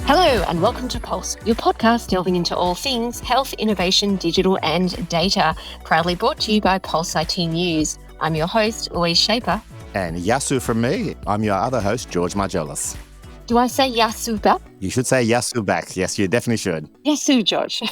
Hello and welcome to Pulse, your podcast delving into all things health, innovation, digital and data. Proudly brought to you by Pulse IT News. I'm your host, Louise Shaper. And Yasu from me. I'm your other host, George Margelis. Do I say Yasu back? You should say Yasu back. Yes, you definitely should. Yasu, George.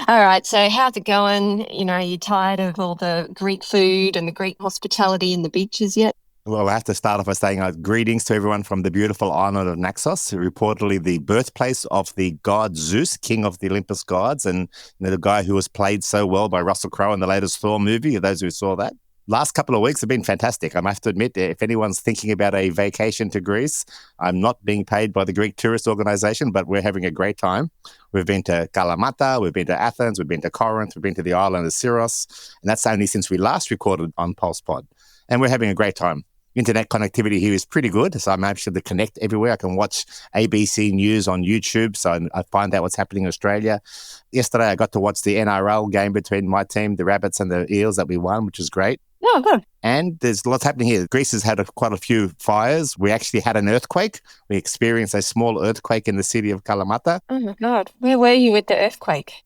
All right, so how's it going? You tired of all the Greek food and the Greek hospitality and the beaches yet? Well, I have to start off by saying greetings to everyone from the beautiful island of Naxos, reportedly the birthplace of the god Zeus, king of the Olympus gods, and the guy who was played so well by Russell Crowe in the latest Thor movie, those who saw that. Last couple of weeks have been fantastic. I have to admit, if anyone's thinking about a vacation to Greece, I'm not being paid by the Greek tourist organization, but we're having a great time. We've been to Kalamata, we've been to Athens, we've been to Corinth, we've been to the island of Syros, and that's only since we last recorded on Pulse Pod. And we're having a great time. Internet connectivity here is pretty good, so I'm able to connect everywhere. I can watch ABC News on YouTube, so I find out what's happening in Australia. Yesterday, I got to watch the NRL game between my team, the Rabbits and the Eels, that we won, which was great. Oh, good. And there's lots happening here. Greece has had quite a few fires. We actually had an earthquake. We experienced a small earthquake in the city of Kalamata. Oh, my God. Where were you with the earthquake?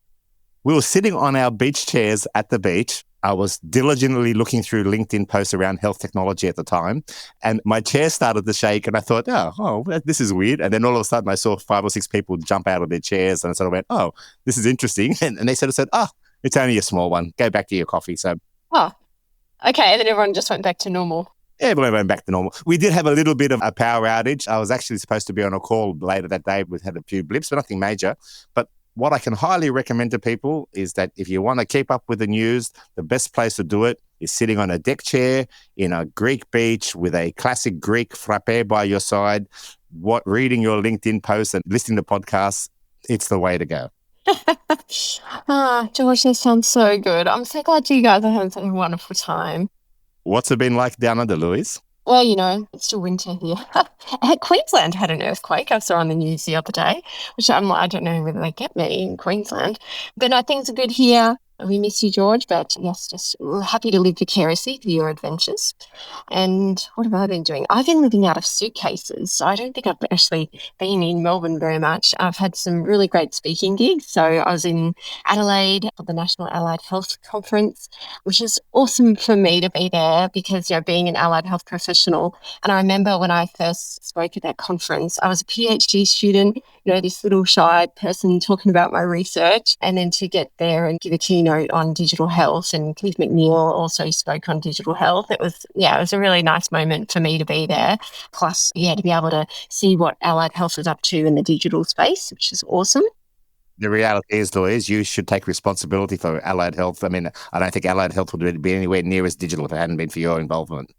We were sitting on our beach chairs at the beach. I was diligently looking through LinkedIn posts around health technology at the time, and my chair started to shake, and I thought, oh, this is weird. And then all of a sudden, I saw 5 or 6 people jump out of their chairs, and I sort of went, oh, this is interesting. And they sort of said, oh, it's only a small one. Go back to your coffee. So, oh, okay. And then everyone just went back to normal. Everyone went back to normal. We did have a little bit of a power outage. I was actually supposed to be on a call later that day. We had a few blips, but nothing major. But what I can highly recommend to people is that if you want to keep up with the news, the best place to do it is sitting on a deck chair in a Greek beach with a classic Greek frappe by your side, reading your LinkedIn posts and listening to podcasts. It's the way to go. George, that sounds so good. I'm so glad you guys are having such a wonderful time. What's it been like down under, Louise? Well, it's still winter here. Queensland had an earthquake. I saw on the news the other day, which I'm like, I don't know whether they get many in Queensland. But no, things are good here. We miss you, George, but yes, just happy to live vicariously through your adventures. And what have I been doing? I've been living out of suitcases. So I don't think I've actually been in Melbourne very much. I've had some really great speaking gigs. So I was in Adelaide for the National Allied Health Conference, which is awesome for me to be there because, being an allied health professional. And I remember when I first spoke at that conference, I was a PhD student, this little shy person talking about my research, and then to get there and give a keynote on digital health, and Keith McNeil also spoke on digital health. It was a really nice moment for me to be there. Plus, to be able to see what allied health is up to in the digital space, which is awesome. The reality is, Louise, you should take responsibility for allied health. I mean, I don't think allied health would be anywhere near as digital if it hadn't been for your involvement.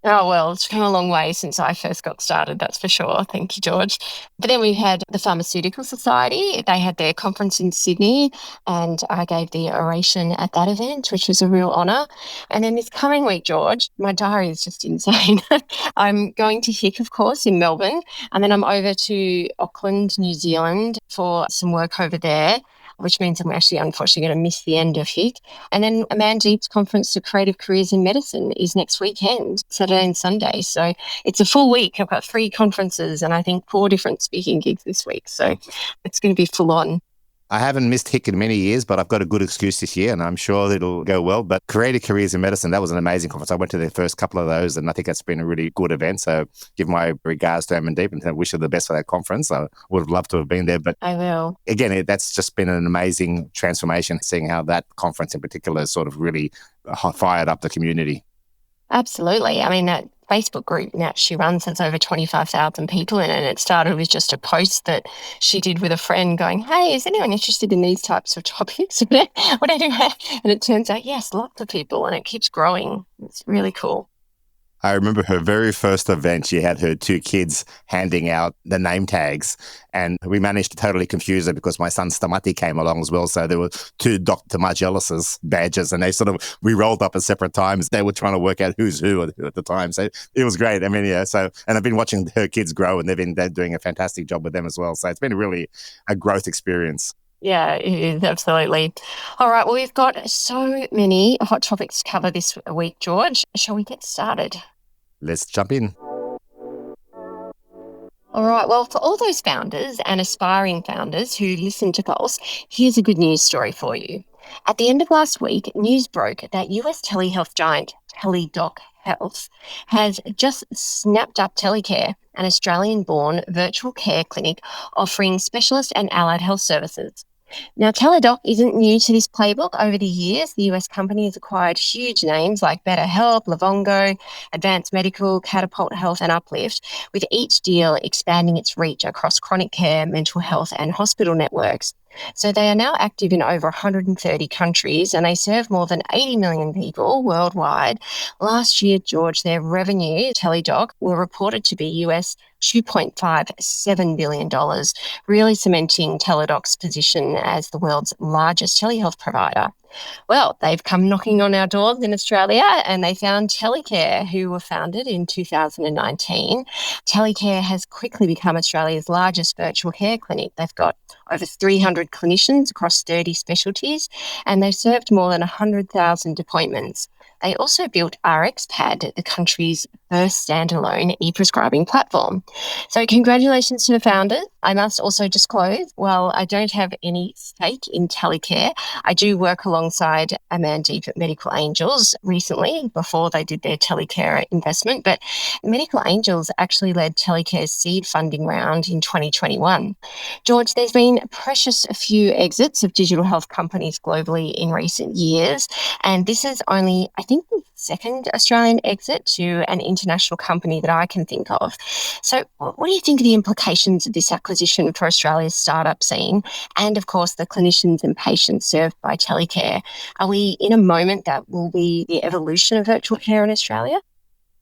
Oh, well, it's come a long way since I first got started, that's for sure. Thank you, George. But then we had the Pharmaceutical Society. They had their conference in Sydney, and I gave the oration at that event, which was a real honour. And then this coming week, George, my diary is just insane. I'm going to HIC, of course, in Melbourne, and then I'm over to Auckland, New Zealand for some work over there, which means I'm actually unfortunately going to miss the end of HIC. And then Amandeep's conference to Creative Careers in Medicine is next weekend, Saturday and Sunday. So it's a full week. I've got 3 conferences and I think 4 different speaking gigs this week. So it's going to be full on. I haven't missed HIC in many years, but I've got a good excuse this year and I'm sure it'll go well. But Creative Careers in Medicine, that was an amazing conference. I went to the first couple of those and I think that's been a really good event. So give my regards to Amandeep and wish her the best for that conference. I would have loved to have been there. But I will. Again, that's just been an amazing transformation, seeing how that conference in particular has sort of really fired up the community. Absolutely. I mean, that Facebook group now she runs has over 25,000 people in it. And it started with just a post that she did with a friend going, hey, is anyone interested in these types of topics? And it turns out, yes, lots of people, and it keeps growing. It's really cool. I remember her very first event, she had her 2 kids handing out the name tags, and we managed to totally confuse her because my son Stamati came along as well. So there were 2 Dr. Margelis badges, and we rolled up at separate times. They were trying to work out who's who at the time. So it was great. I mean, and I've been watching her kids grow, and they're doing a fantastic job with them as well. So it's been really a growth experience. Yeah, it is, absolutely. All right, well, we've got so many hot topics to cover this week, George. Shall we get started? Let's jump in. All right. Well, for all those founders and aspiring founders who listen to Pulse, here's a good news story for you. At the end of last week, news broke that US telehealth giant Teledoc Health has just snapped up Telecare, an Australian born virtual care clinic offering specialist and allied health services. Now, Teladoc isn't new to this playbook. Over the years, the US company has acquired huge names like BetterHelp, Livongo, Advanced Medical, Catapult Health, and Uplift, with each deal expanding its reach across chronic care, mental health, and hospital networks. So they are now active in over 130 countries and they serve more than 80 million people worldwide. Last year, George, their revenue, Teladoc, were reported to be US $2.57 billion, really cementing Teladoc's position as the world's largest telehealth provider. Well, they've come knocking on our doors in Australia and they found Telecare, who were founded in 2019. Telecare has quickly become Australia's largest virtual care clinic. They've got over 300 clinicians across 30 specialties and they've served more than 100,000 appointments. They also built RxPad, the country's first standalone e-prescribing platform. So congratulations to the founders. I must also disclose, while I don't have any stake in Telecare, I do work alongside Amandeep at Medical Angels recently before they did their Telecare investment. But Medical Angels actually led Telecare's seed funding round in 2021. George, there's been a precious few exits of digital health companies globally in recent years. And this is only, I think, the second Australian exit to an international company that I can think of. So, what do you think of the implications of this acquisition for Australia's startup scene and, of course, the clinicians and patients served by Telecare? Are we in a moment that will be the evolution of virtual care in Australia?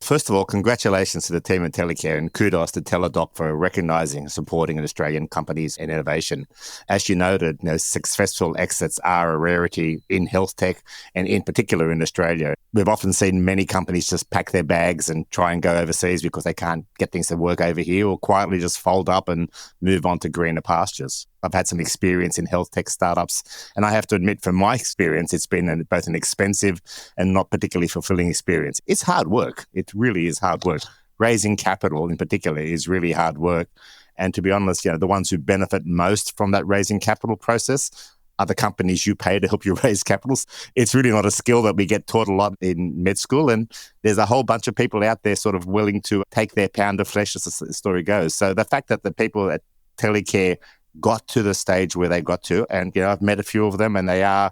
First of all, congratulations to the team at Telecare and kudos to Teladoc for recognizing and supporting Australian companies and innovation. As you noted, successful exits are a rarity in health tech and in particular in Australia. We've often seen many companies just pack their bags and try and go overseas because they can't get things to work over here or quietly just fold up and move on to greener pastures. I've had some experience in health tech startups, and I have to admit from my experience, it's been both an expensive and not particularly fulfilling experience. It's hard work. It really is hard work. Raising capital in particular is really hard work. And to be honest, the ones who benefit most from that raising capital process are the companies you pay to help you raise capitals. It's really not a skill that we get taught a lot in med school. And there's a whole bunch of people out there sort of willing to take their pound of flesh as the story goes. So the fact that the people at Telecare got to the stage where they got to, and I've met a few of them and they are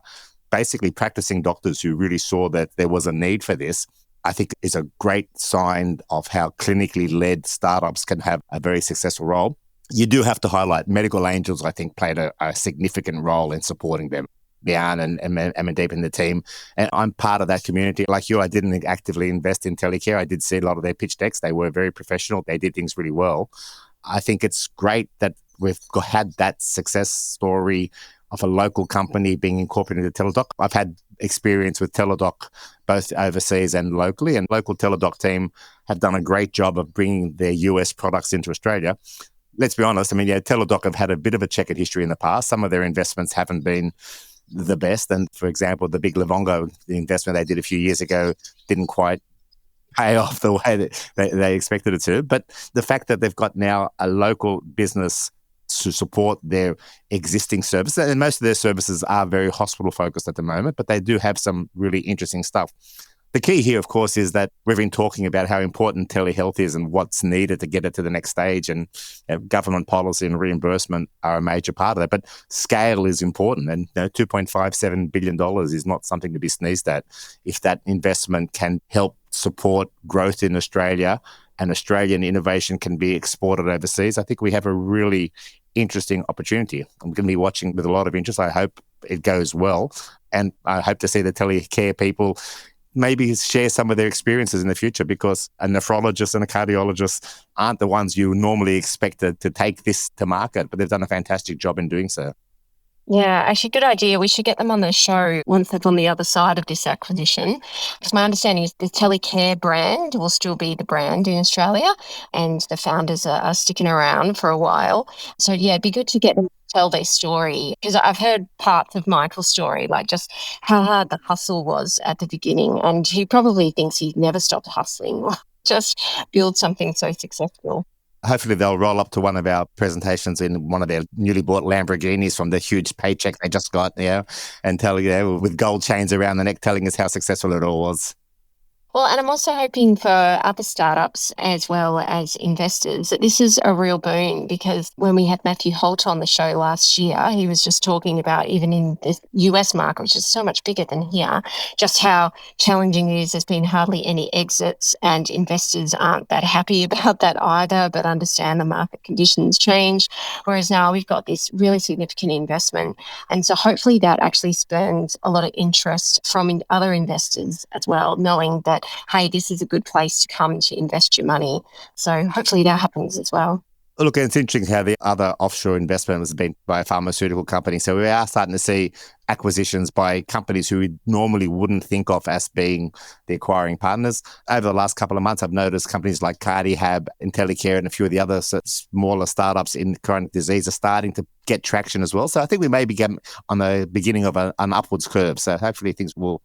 basically practicing doctors who really saw that there was a need for this, I think is a great sign of how clinically led startups can have a very successful role. You do have to highlight Medical Angels, I think, played a significant role in supporting them. Bian and Amandeep and the team. And I'm part of that community. Like you, I didn't actively invest in Telecare. I did see a lot of their pitch decks. They were very professional. They did things really well. I think it's great that we've had that success story of a local company being incorporated into Teladoc. I've had experience with Teladoc both overseas and locally, and local Teladoc team have done a great job of bringing their US products into Australia. Let's be honest, Teladoc have had a bit of a checkered history in the past. Some of their investments haven't been the best. And for example, the big Livongo, the investment they did a few years ago didn't quite pay off the way that they expected it to. But the fact that they've got now a local business to support their existing services, and most of their services are very hospital focused at the moment, but they do have some really interesting stuff. The key here, of course, is that we've been talking about how important telehealth is and what's needed to get it to the next stage. And government policy and reimbursement are a major part of that. But scale is important. And $2.57 billion is not something to be sneezed at. If that investment can help support growth in Australia and Australian innovation can be exported overseas, I think we have a really interesting opportunity. I'm going to be watching with a lot of interest. I hope it goes well. And I hope to see the Telecare people maybe share some of their experiences in the future, because a nephrologist and a cardiologist aren't the ones you normally expect to take this to market, but they've done a fantastic job in doing so. Yeah, actually, good idea. We should get them on the show once they're on the other side of this acquisition. Because my understanding is the Telecare brand will still be the brand in Australia, and the founders are sticking around for a while. So, yeah, it'd be good to get them to tell their story, because I've heard parts of Michael's story, like just how hard the hustle was at the beginning. And he probably thinks he never stopped hustling, just build something so successful. Hopefully they'll roll up to one of our presentations in one of their newly bought Lamborghinis from the huge paycheck they just got, and tell, with gold chains around the neck, telling us how successful it all was. Well, and I'm also hoping for other startups as well as investors that this is a real boon, because when we had Matthew Holt on the show last year, he was just talking about, even in the US market, which is so much bigger than here, just how challenging it is. There's been hardly any exits, and investors aren't that happy about that either, but understand the market conditions change. Whereas now we've got this really significant investment. And so hopefully that actually spurns a lot of interest from other investors as well, knowing that, hey, this is a good place to come to invest your money. So hopefully that happens as well. Look, it's interesting how the other offshore investment was been by a pharmaceutical company. So we are starting to see acquisitions by companies who we normally wouldn't think of as being the acquiring partners. Over the last couple of months, I've noticed companies like Cardihab and Telecare and a few of the other smaller startups in chronic disease are starting to get traction as well. So I think we may be getting on the beginning of an upwards curve. So hopefully things will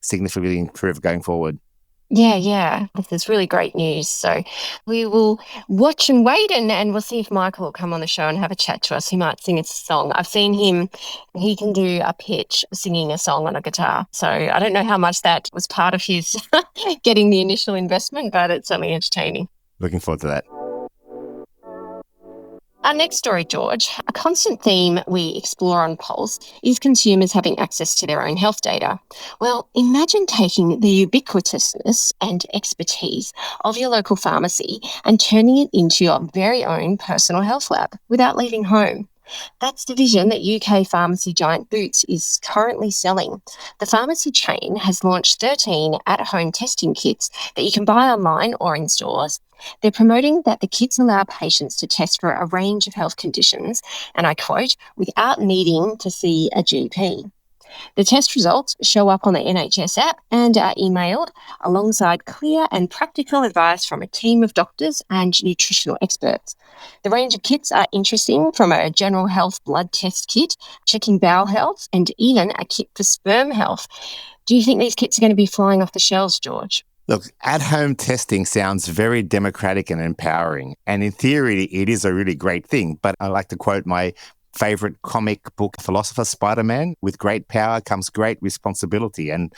significantly improve going forward. Yeah. This is really great news. So we will watch and wait, and we'll see if Michael will come on the show and have a chat to us. He might sing us a song. I've seen him, he can do a pitch singing a song on a guitar. So I don't know how much that was part of his getting the initial investment, but it's certainly entertaining. Looking forward to that. Our next story, George, a constant theme we explore on Pulse is consumers having access to their own health data. Well, imagine taking the ubiquitousness and expertise of your local pharmacy and turning it into your very own personal health lab without leaving home. That's the vision that UK pharmacy giant Boots is currently selling. The pharmacy chain has launched 13 at-home testing kits that you can buy online or in stores. They're promoting that the kits allow patients to test for a range of health conditions, and I quote, without needing to see a GP. The test results show up on the NHS app and are emailed alongside clear and practical advice from a team of doctors and nutritional experts. The range of kits are interesting, from a general health blood test kit, checking bowel health, and even a kit for sperm health. Do you think these kits are going to be flying off the shelves, George? Look, at-home testing sounds very democratic and empowering. And in theory, it is a really great thing. But I like to quote my favorite comic book philosopher, Spider-Man: with great power comes great responsibility. And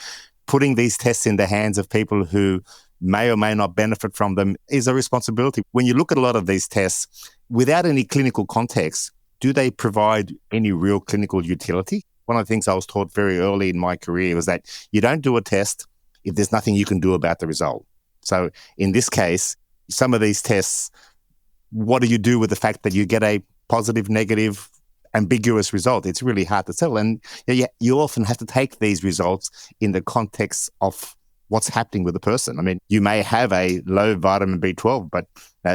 putting these tests in the hands of people who may or may not benefit from them is a responsibility. When you look at a lot of these tests, without any clinical context, do they provide any real clinical utility? One of the things I was taught very early in my career was that you don't do a test if there's nothing you can do about the result. So in this case, some of these tests, what do you do with the fact that you get a positive, negative, ambiguous result? It's really hard to tell. And you often have to take these results in the context of what's happening with the person. I mean, you may have a low vitamin B12, but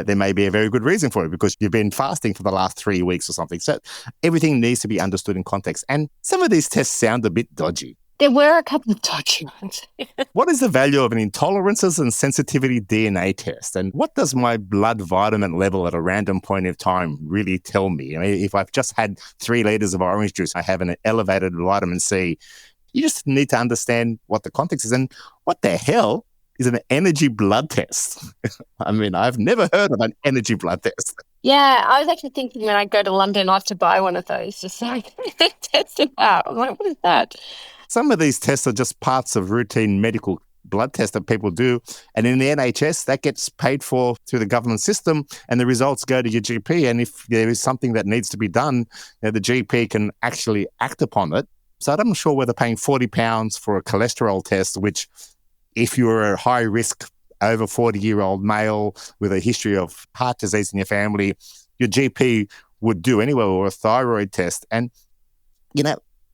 there may be a very good reason for it because you've been fasting for the last 3 weeks or something. So everything needs to be understood in context. And some of these tests sound a bit dodgy. There were a couple of dodgy ones. What is the value of an intolerances and sensitivity DNA test? And what does my blood vitamin level at a random point of time really tell me? I mean, if I've just had 3 liters of orange juice, I have an elevated vitamin C. You just need to understand what the context is. And what the hell is an energy blood test? I mean, I've never heard of an energy blood test. Yeah, I was actually thinking when I go to London, I have to buy one of those just so I can test it out. I'm like, what is that? Some of these tests are just parts of routine medical blood tests that people do. And in the NHS, that gets paid for through the government system, and the results go to your GP. And if there is something that needs to be done, the GP can actually act upon it. So I'm not sure whether paying £40 for a cholesterol test, which if you're a high risk over 40-year-old male with a history of heart disease in your family, your GP would do anyway, or a thyroid test. And,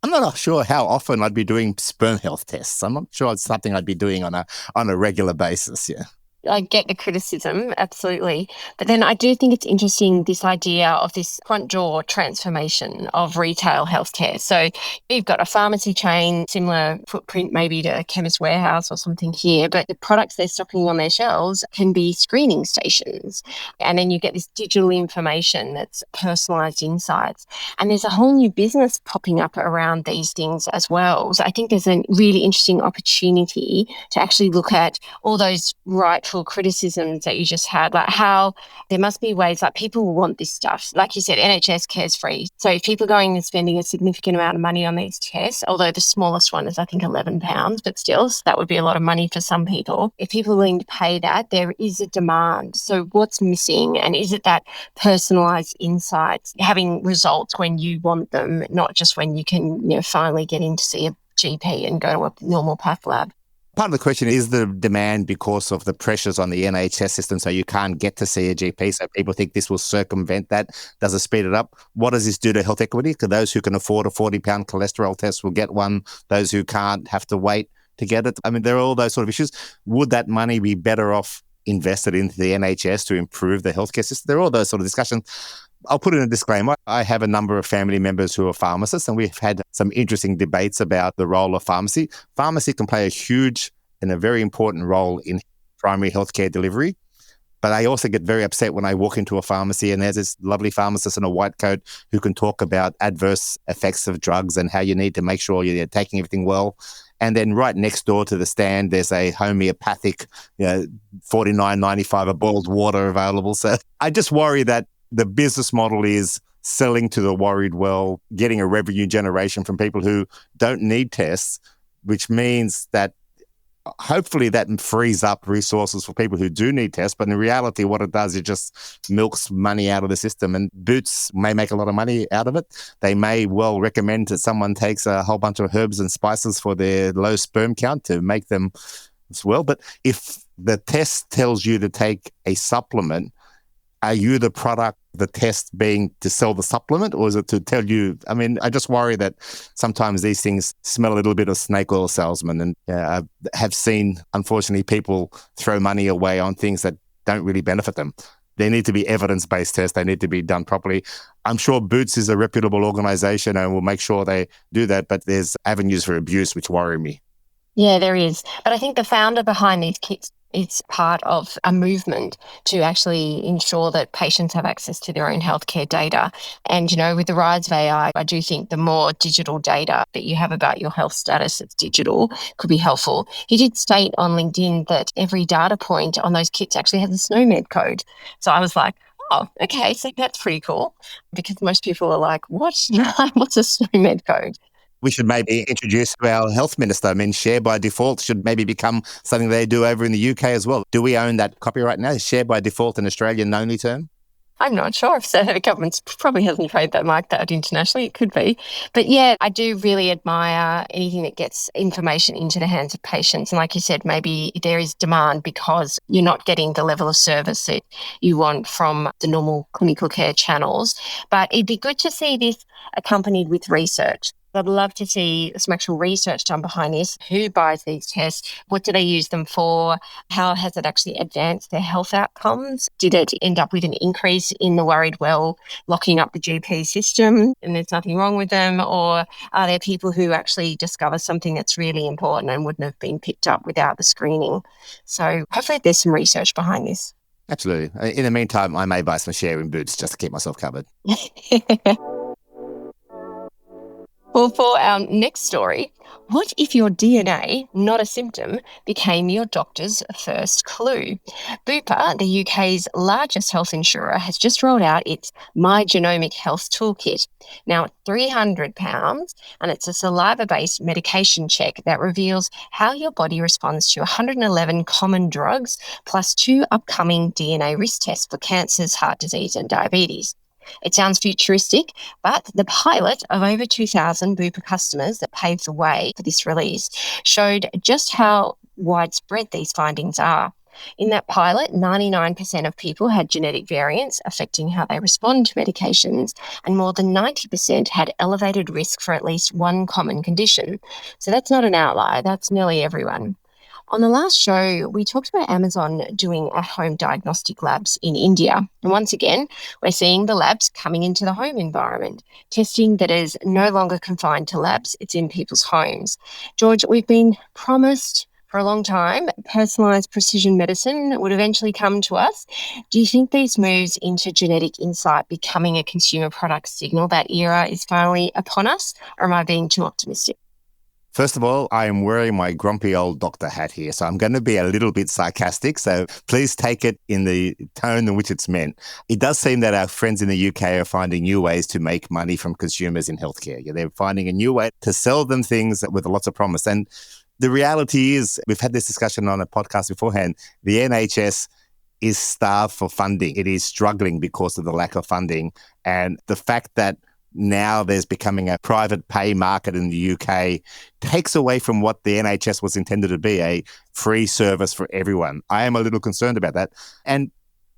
I'm not sure how often I'd be doing sperm health tests. I'm not sure it's something I'd be doing on a regular basis. Yeah. I get the criticism, absolutely. But then I do think it's interesting, this idea of this front door transformation of retail healthcare. So you've got a pharmacy chain, similar footprint maybe to a Chemist Warehouse or something here, but the products they're stocking on their shelves can be screening stations. And then you get this digital information that's personalised insights. And there's a whole new business popping up around these things as well. So I think there's a really interesting opportunity to actually look at all those right insightful criticisms that you just had, like how there must be ways, like people will want this stuff. Like you said, NHS cares free. So if people are going and spending a significant amount of money on these tests, although the smallest one is, I think, £11, but still, so that would be a lot of money for some people. If people are willing to pay that, there is a demand. So what's missing? And is it that personalized insights, having results when you want them, not just when you can, finally get in to see a GP and go to a normal path lab? Part of the question is the demand because of the pressures on the NHS system, so you can't get to see a GP. So people think this will circumvent that. Does it speed it up? What does this do to health equity? Because those who can afford a £40 cholesterol test will get one. Those who can't have to wait to get it. I mean, there are all those sort of issues. Would that money be better off invested into the NHS to improve the healthcare system? There are all those sort of discussions. I'll put in a disclaimer. I have a number of family members who are pharmacists, and we've had some interesting debates about the role of pharmacy. Pharmacy can play a huge and a very important role in primary healthcare delivery. But I also get very upset when I walk into a pharmacy and there's this lovely pharmacist in a white coat who can talk about adverse effects of drugs and how you need to make sure you're taking everything well. And then right next door to the stand, there's a homeopathic, $49.95 a boiled water available. So I just worry that the business model is selling to the worried well, getting a revenue generation from people who don't need tests, which means that hopefully that frees up resources for people who do need tests. But in reality, what it does, it just milks money out of the system. And Boots may make a lot of money out of it. They may well recommend that someone takes a whole bunch of herbs and spices for their low sperm count to make them as well. But if the test tells you to take a supplement, are you the product, the test being to sell the supplement, or is it to tell you? I mean, I just worry that sometimes these things smell a little bit of snake oil salesman. And I have seen, unfortunately, people throw money away on things that don't really benefit them. There need to be evidence-based tests. They need to be done properly. I'm sure Boots is a reputable organization and will make sure they do that, but there's avenues for abuse which worry me. Yeah, there is. But I think the founder behind these kits is part of a movement to actually ensure that patients have access to their own healthcare data. And, with the rise of AI, I do think the more digital data that you have about your health status that's digital could be helpful. He did state on LinkedIn that every data point on those kits actually has a SNOMED code. So I was like, oh, okay, so that's pretty cool, because most people are like, what? What's a SNOMED code? We should maybe introduce to our health minister. I mean, share by default should maybe become something they do over in the UK as well. Do we own that copyright now? Is share by default an Australian only term? I'm not sure if the government probably hasn't tried that like that internationally. It could be. But yeah, I do really admire anything that gets information into the hands of patients. And like you said, maybe there is demand because you're not getting the level of service that you want from the normal clinical care channels. But it'd be good to see this accompanied with research. I'd love to see some actual research done behind this. Who buys these tests? What do they use them for? How has it actually advanced their health outcomes? Did it end up with an increase in the worried well, locking up the GP system and there's nothing wrong with them? Or are there people who actually discover something that's really important and wouldn't have been picked up without the screening? So hopefully there's some research behind this. Absolutely. In the meantime, I may buy some share in Boots just to keep myself covered. Well, for our next story, what if your DNA, not a symptom, became your doctor's first clue? Bupa, the UK's largest health insurer, has just rolled out its My Genomic Health Toolkit. Now, it's £300, and it's a saliva-based medication check that reveals how your body responds to 111 common drugs, plus 2 upcoming DNA risk tests for cancers, heart disease, and diabetes. It sounds futuristic, but the pilot of over 2,000 Bupa customers that paved the way for this release showed just how widespread these findings are. In that pilot, 99% of people had genetic variants affecting how they respond to medications, and more than 90% had elevated risk for at least one common condition. So that's not an outlier, that's nearly everyone. On the last show, we talked about Amazon doing at-home diagnostic labs in India. And once again, we're seeing the labs coming into the home environment, testing that is no longer confined to labs, it's in people's homes. George, we've been promised for a long time personalised precision medicine would eventually come to us. Do you think these moves into genetic insight becoming a consumer product signal that era is finally upon us, or am I being too optimistic? First of all, I am wearing my grumpy old doctor hat here, so I'm going to be a little bit sarcastic. So please take it in the tone in which it's meant. It does seem that our friends in the UK are finding new ways to make money from consumers in healthcare. Yeah, they're finding a new way to sell them things with lots of promise. And the reality is, we've had this discussion on a podcast beforehand, the NHS is starved for funding. It is struggling because of the lack of funding. And the fact that now there's becoming a private pay market in the UK takes away from what the NHS was intended to be, a free service for everyone. I am a little concerned about that. And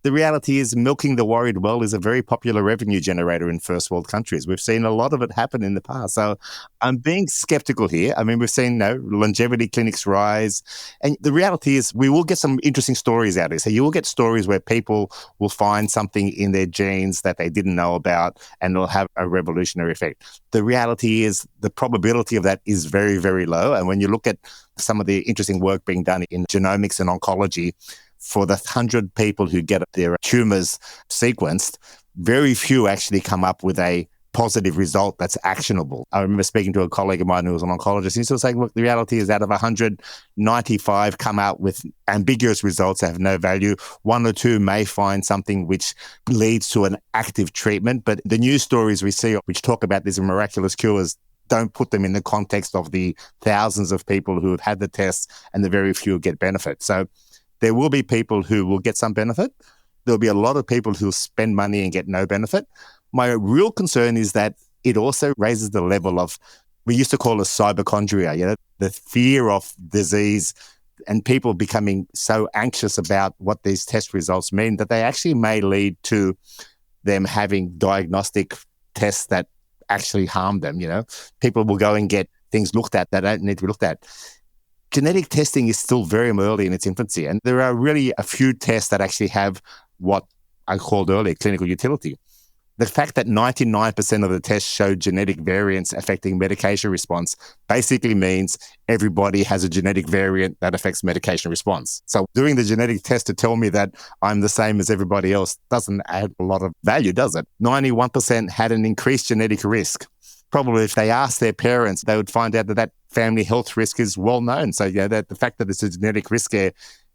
the reality is milking the worried well is a very popular revenue generator in first world countries. We've seen a lot of it happen in the past. So I'm being skeptical here. I mean, we've seen longevity clinics rise. And the reality is we will get some interesting stories out of this. So you will get stories where people will find something in their genes that they didn't know about and it'll have a revolutionary effect. The reality is the probability of that is very, very low. And when you look at some of the interesting work being done in genomics and oncology, for the 100 people who get their tumors sequenced, very few actually come up with a positive result that's actionable. I remember speaking to a colleague of mine who was an oncologist. He's still saying, look, the reality is out of 100, 95 come out with ambiguous results that have no value. One or two may find something which leads to an active treatment. But the news stories we see, which talk about these miraculous cures, don't put them in the context of the thousands of people who have had the tests and the very few get benefit. So there will be people who will get some benefit. There'll be a lot of people who will spend money and get no benefit. My real concern is that it also raises the level of, we used to call it cyberchondria, the fear of disease and people becoming so anxious about what these test results mean that they actually may lead to them having diagnostic tests that actually harm them. People will go and get things looked at that don't need to be looked at. Genetic testing is still very early in its infancy, and there are really a few tests that actually have what I called earlier clinical utility. The fact that 99% of the tests show genetic variants affecting medication response basically means everybody has a genetic variant that affects medication response. So doing the genetic test to tell me that I'm the same as everybody else doesn't add a lot of value, does it? 91% had an increased genetic risk. Probably if they asked their parents, they would find out that family health risk is well known. So that the fact that it's a genetic risk there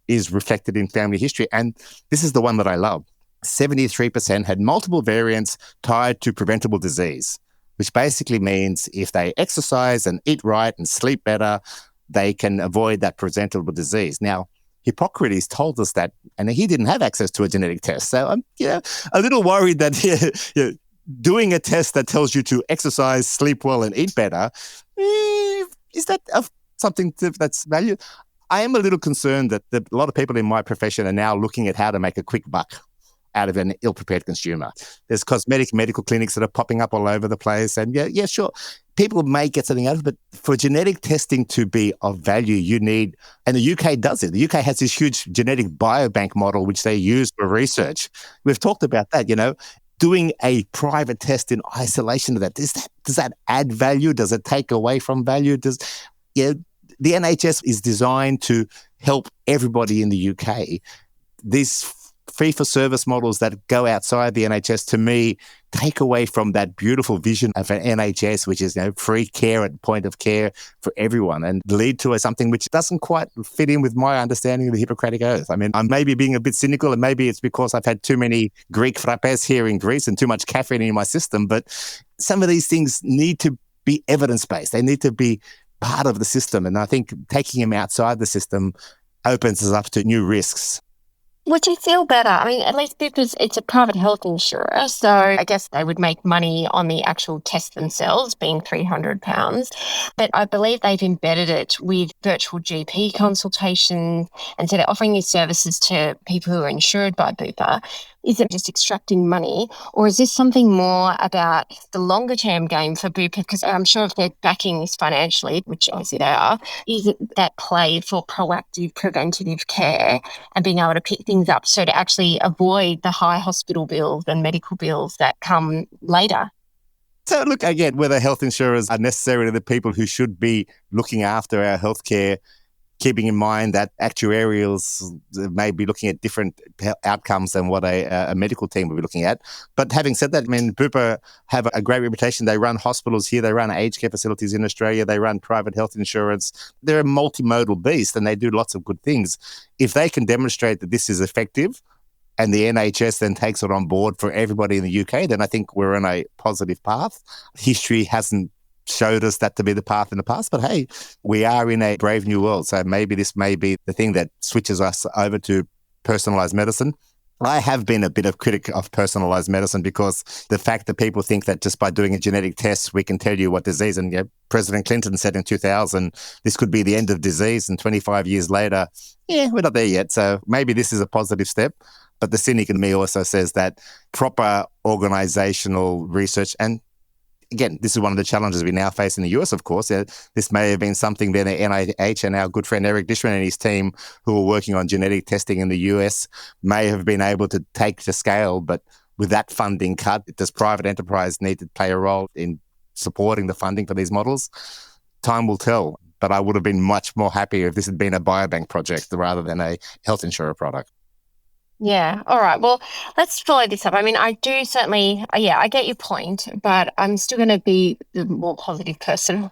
is reflected in family history. And this is the one that I love. 73% had multiple variants tied to preventable disease, which basically means if they exercise and eat right and sleep better, they can avoid that preventable disease. Now, Hippocrates told us that, and he didn't have access to a genetic test. So I'm a little worried that doing a test that tells you to exercise, sleep well, and eat better, is that something that's valued? I am a little concerned that a lot of people in my profession are now looking at how to make a quick buck out of an ill-prepared consumer. There's cosmetic medical clinics that are popping up all over the place. And yeah, sure, people may get something out of it, but for genetic testing to be of value, you need, and the UK does it. The UK has this huge genetic biobank model, which they use for research. We've talked about that, doing a private test in isolation of that. Does that add value? Does it take away from value? The NHS is designed to help everybody in the UK. These fee-for-service models that go outside the NHS, to me, take away from that beautiful vision of an NHS, which is free care at point of care for everyone, and lead to something which doesn't quite fit in with my understanding of the Hippocratic Oath. I mean, I'm maybe being a bit cynical, and maybe it's because I've had too many Greek frappes here in Greece and too much caffeine in my system, but some of these things need to be evidence-based. They need to be part of the system, and I think taking them outside the system opens us up to new risks. Would you feel better? I mean, at least because it's a private health insurer, so I guess they would make money on the actual test themselves, being £300. But I believe they've embedded it with virtual GP consultations, and so they're offering these services to people who are insured by Bupa. Is it just extracting money, or is this something more about the longer term game for Bupa? Because I'm sure if they're backing this financially, which obviously they are, is it that play for proactive preventative care and being able to pick things up so to actually avoid the high hospital bills and medical bills that come later? So look, again, whether health insurers are necessarily the people who should be looking after our healthcare, keeping in mind that actuarials may be looking at different outcomes than what a medical team will be looking at. But having said that, I mean, Bupa have a great reputation. They run hospitals here. They run aged care facilities in Australia. They run private health insurance. They're a multimodal beast and they do lots of good things. If they can demonstrate that this is effective and the NHS then takes it on board for everybody in the UK, then I think we're on a positive path. History hasn't showed us that to be the path in the past, but hey, we are in a brave new world. So maybe this may be the thing that switches us over to personalized medicine. I have been a bit of critic of personalized medicine because the fact that people think that just by doing a genetic test, we can tell you what disease. And President Clinton said in 2000, this could be the end of disease. And 25 years later, we're not there yet. So maybe this is a positive step. But the cynic in me also says that proper organizational research, and again, this is one of the challenges we now face in the US, of course. This may have been something that the NIH and our good friend Eric Dishman and his team, who were working on genetic testing in the US, may have been able to take to scale. But with that funding cut, does private enterprise need to play a role in supporting the funding for these models? Time will tell. But I would have been much more happy if this had been a biobank project rather than a health insurer product. Yeah. All right. Well, let's follow this up. I mean, I do certainly, I get your point, but I'm still going to be the more positive person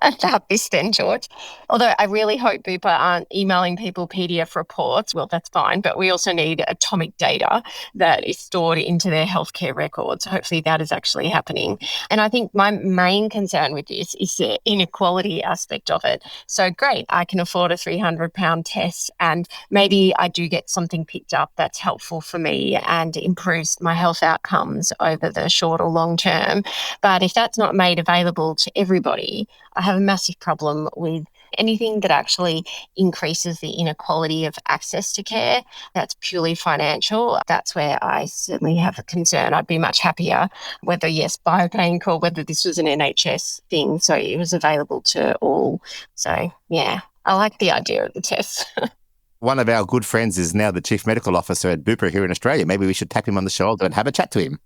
about this then, George. Although I really hope Bupa aren't emailing people PDF reports. Well, that's fine. But we also need atomic data that is stored into their healthcare records. Hopefully that is actually happening. And I think my main concern with this is the inequality aspect of it. So great, I can afford a £300 test and maybe I do get something picked up that's helpful for me and improves my health outcomes over the short or long term. But if that's not made available to everybody, I have a massive problem with anything that actually increases the inequality of access to care. That's purely financial. That's where I certainly have a concern. I'd be much happier whether, yes, biobank or whether this was an NHS thing, so it was available to all. So, yeah, I like the idea of the test. One of our good friends is now the Chief Medical Officer at Bupa here in Australia. Maybe we should tap him on the shoulder and have a chat to him.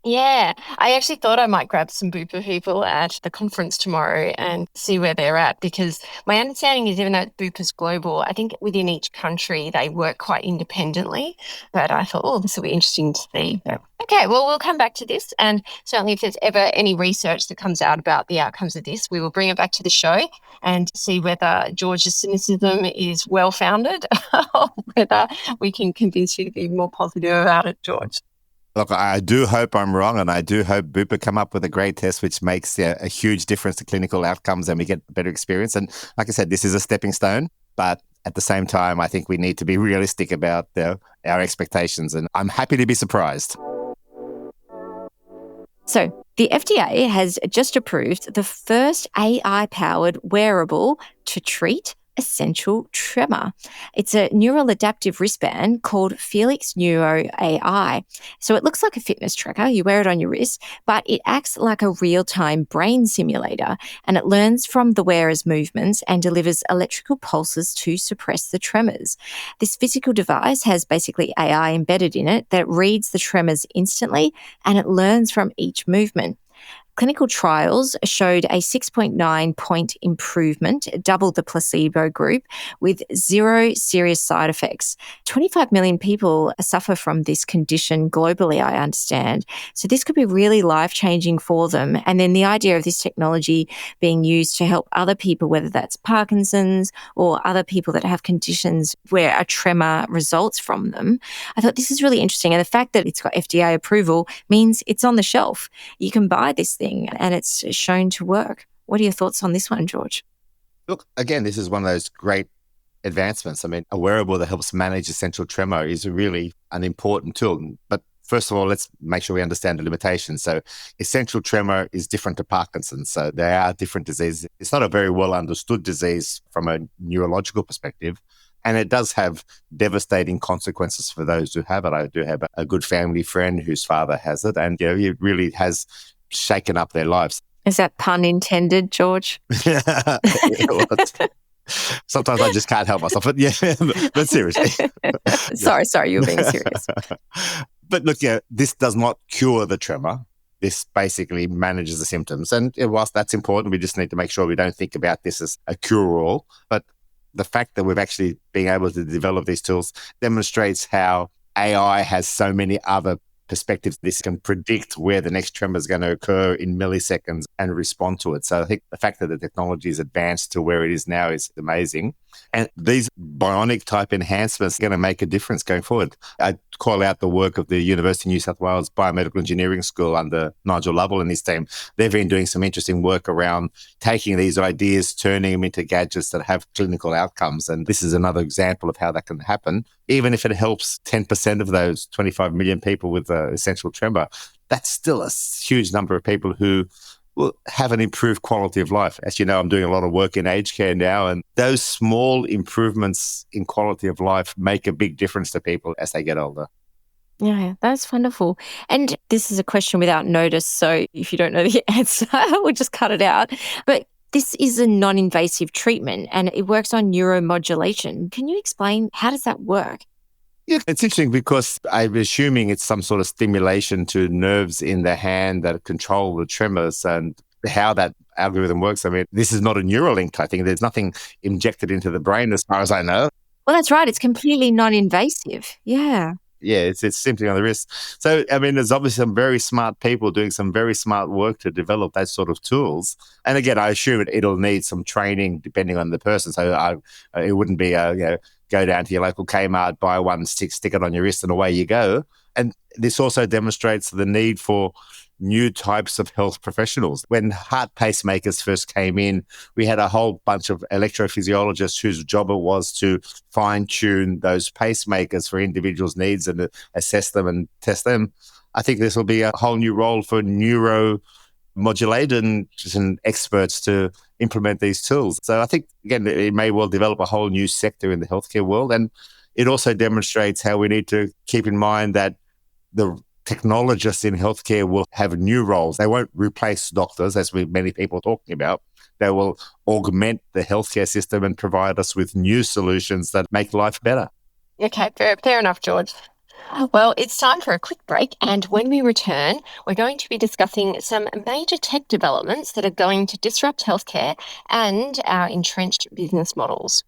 Yeah, I actually thought I might grab some Bupa people at the conference tomorrow and see where they're at, because my understanding is even though Bupa's global, I think within each country they work quite independently. But I thought, oh, this will be interesting to see. But, okay, well, we'll come back to this. And certainly if there's ever any research that comes out about the outcomes of this, we will bring it back to the show and see whether George's cynicism is well-founded or whether we can convince you to be more positive about it, George. Look, I do hope I'm wrong, and I do hope Bupa come up with a great test which makes a huge difference to clinical outcomes and we get a better experience. And like I said, this is a stepping stone, but at the same time, I think we need to be realistic about our expectations, and I'm happy to be surprised. So the FDA has just approved the first AI-powered wearable to treat essential tremor. It's a neural adaptive wristband called Felix Neuro AI. So it looks like a fitness tracker. You wear it on your wrist, but it acts like a real-time brain simulator, and it learns from the wearer's movements and delivers electrical pulses to suppress the tremors. This physical device has basically AI embedded in it that reads the tremors instantly, and it learns from each movement. Clinical trials showed a 6.9-point improvement, double the placebo group, with 0 serious side effects. 25 million people suffer from this condition globally, I understand. So this could be really life-changing for them. And then the idea of this technology being used to help other people, whether that's Parkinson's or other people that have conditions where a tremor results from them, I thought this is really interesting. And the fact that it's got FDA approval means it's on the shelf. You can buy this thing and it's shown to work. What are your thoughts on this one, George? Look, again, this is one of those great advancements. I mean, a wearable that helps manage essential tremor is really an important tool. But first of all, let's make sure we understand the limitations. So essential tremor is different to Parkinson's. So they are different diseases. It's not a very well understood disease from a neurological perspective. And it does have devastating consequences for those who have it. I do have a good family friend whose father has it, and it really has shaken up their lives. Is that pun intended, George? Sometimes I just can't help myself. But yeah, but seriously. Sorry, you were being serious. But look, this does not cure the tremor. This basically manages the symptoms. And whilst that's important, we just need to make sure we don't think about this as a cure-all. But the fact that we've actually been able to develop these tools demonstrates how AI has so many other perspectives. This can predict where the next tremor is going to occur in milliseconds and respond to it. So I think the fact that the technology is advanced to where it is now is amazing. And these bionic type enhancements are going to make a difference going forward. I call out the work of the University of New South Wales Biomedical Engineering School under Nigel Lovell and his team. They've been doing some interesting work around taking these ideas, turning them into gadgets that have clinical outcomes. And this is another example of how that can happen. Even if it helps 10% of those 25 million people with essential tremor, that's still a huge number of people who will have an improved quality of life. As you know, I'm doing a lot of work in aged care now, and those small improvements in quality of life make a big difference to people as they get older. Yeah, that's wonderful. And this is a question without notice, so if you don't know the answer, we'll just cut it out. But this is a non-invasive treatment and it works on neuromodulation. Can you explain how does that work? Yeah, it's interesting because I'm assuming it's some sort of stimulation to nerves in the hand that control the tremors and how that algorithm works. I mean, this is not a Neuralink, I think. There's nothing injected into the brain as far as I know. Well, that's right. It's completely non-invasive. Yeah. Yeah, it's simply on the wrist. So, I mean, there's obviously some very smart people doing some very smart work to develop that sort of tools. And again, I assume it'll need some training depending on the person. So it wouldn't be go down to your local Kmart, buy one, stick it on your wrist and away you go. And this also demonstrates the need for new types of health professionals. When heart pacemakers first came in, we had a whole bunch of electrophysiologists whose job it was to fine-tune those pacemakers for individuals' needs and assess them and test them. I think this will be a whole new role for neuromodulator and experts to implement these tools. So I think, again, it may well develop a whole new sector in the healthcare world. And it also demonstrates how we need to keep in mind that the technologists in healthcare will have new roles. They won't replace doctors, as many people are talking about. They will augment the healthcare system and provide us with new solutions that make life better. Okay, fair enough, George. Well, it's time for a quick break. And when we return, we're going to be discussing some major tech developments that are going to disrupt healthcare and our entrenched business models.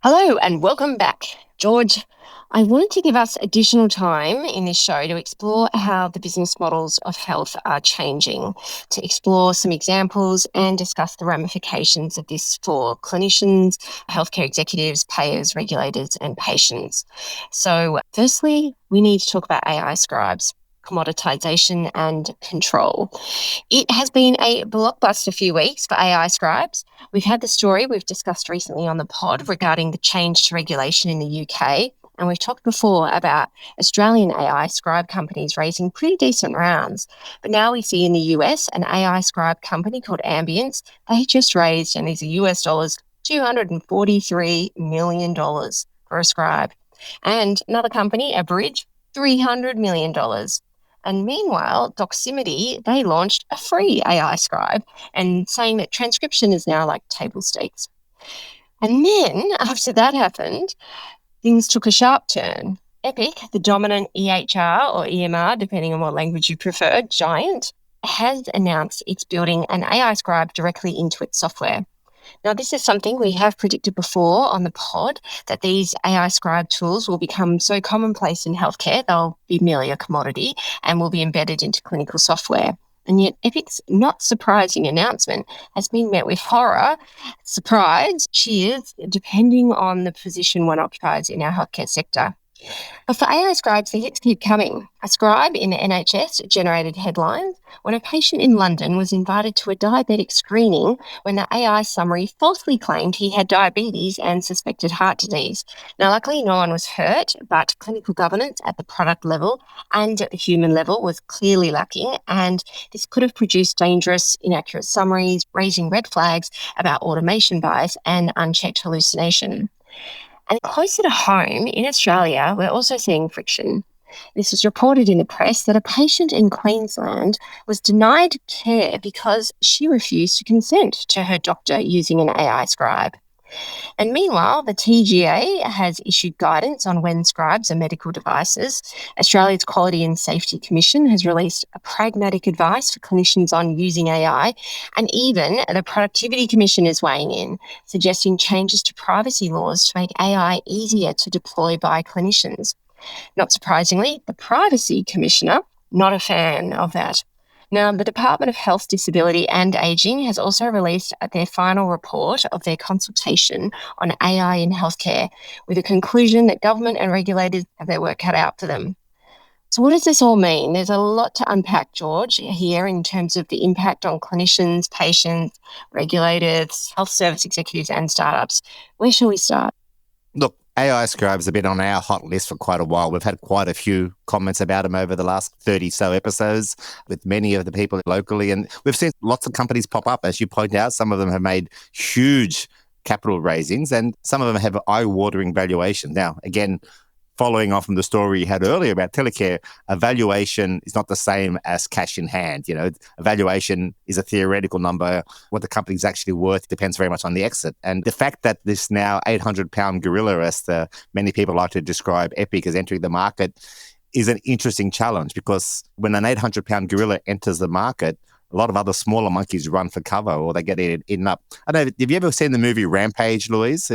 Hello and welcome back. George, I wanted to give us additional time in this show to explore how the business models of health are changing, to explore some examples and discuss the ramifications of this for clinicians, healthcare executives, payers, regulators, and patients. So firstly, we need to talk about AI scribes, commoditization and control. It has been a blockbuster few weeks for AI scribes. We've had the story we've discussed recently on the pod regarding the change to regulation in the UK. And we've talked before about Australian AI scribe companies raising pretty decent rounds. But now we see in the US an AI scribe company called Ambience. They just raised, and these are US dollars, $243 million for a scribe. And another company, Abridge, $300 million. And meanwhile, Doximity, they launched a free AI scribe and saying that transcription is now like table stakes. And then after that happened, things took a sharp turn. Epic, the dominant EHR or EMR, depending on what language you prefer, giant, has announced it's building an AI scribe directly into its software. Now, this is something we have predicted before on the pod, that these AI scribe tools will become so commonplace in healthcare, they'll be merely a commodity and will be embedded into clinical software. And yet Epic's not surprising announcement has been met with horror, surprise, cheers, depending on the position one occupies in our healthcare sector. But for AI scribes, the hits keep coming. A scribe in the NHS generated headlines when a patient in London was invited to a diabetic screening when the AI summary falsely claimed he had diabetes and suspected heart disease. Now, luckily, no one was hurt, but clinical governance at the product level and at the human level was clearly lacking, and this could have produced dangerous, inaccurate summaries, raising red flags about automation bias and unchecked hallucination. And closer to home, in Australia, we're also seeing friction. This was reported in the press that a patient in Queensland was denied care because she refused to consent to her doctor using an AI scribe. And meanwhile, the TGA has issued guidance on when scribes are medical devices. Australia's Quality and Safety Commission has released a pragmatic advice for clinicians on using AI. And even the Productivity Commission is weighing in, suggesting changes to privacy laws to make AI easier to deploy by clinicians. Not surprisingly, the Privacy Commissioner, not a fan of that. Now, the Department of Health, Disability and Ageing has also released their final report of their consultation on AI in healthcare, with a conclusion that government and regulators have their work cut out for them. So what does this all mean? There's a lot to unpack, George, here in terms of the impact on clinicians, patients, regulators, health service executives and startups. Where shall we start? Look, AI scribes have been on our hot list for quite a while. We've had quite a few comments about them over the last 30 so episodes with many of the people locally. And we've seen lots of companies pop up, as you point out. Some of them have made huge capital raisings and some of them have eye-watering valuations. Now, again, following on from the story you had earlier about Telecare, a valuation is not the same as cash in hand. You know, a valuation is a theoretical number. What the company's actually worth depends very much on the exit. And the fact that this now 800-pound gorilla, as many people like to describe Epic, is entering the market is an interesting challenge, because when an 800-pound gorilla enters the market, a lot of other smaller monkeys run for cover or they get eaten up. I don't know, have you ever seen the movie Rampage, Louise?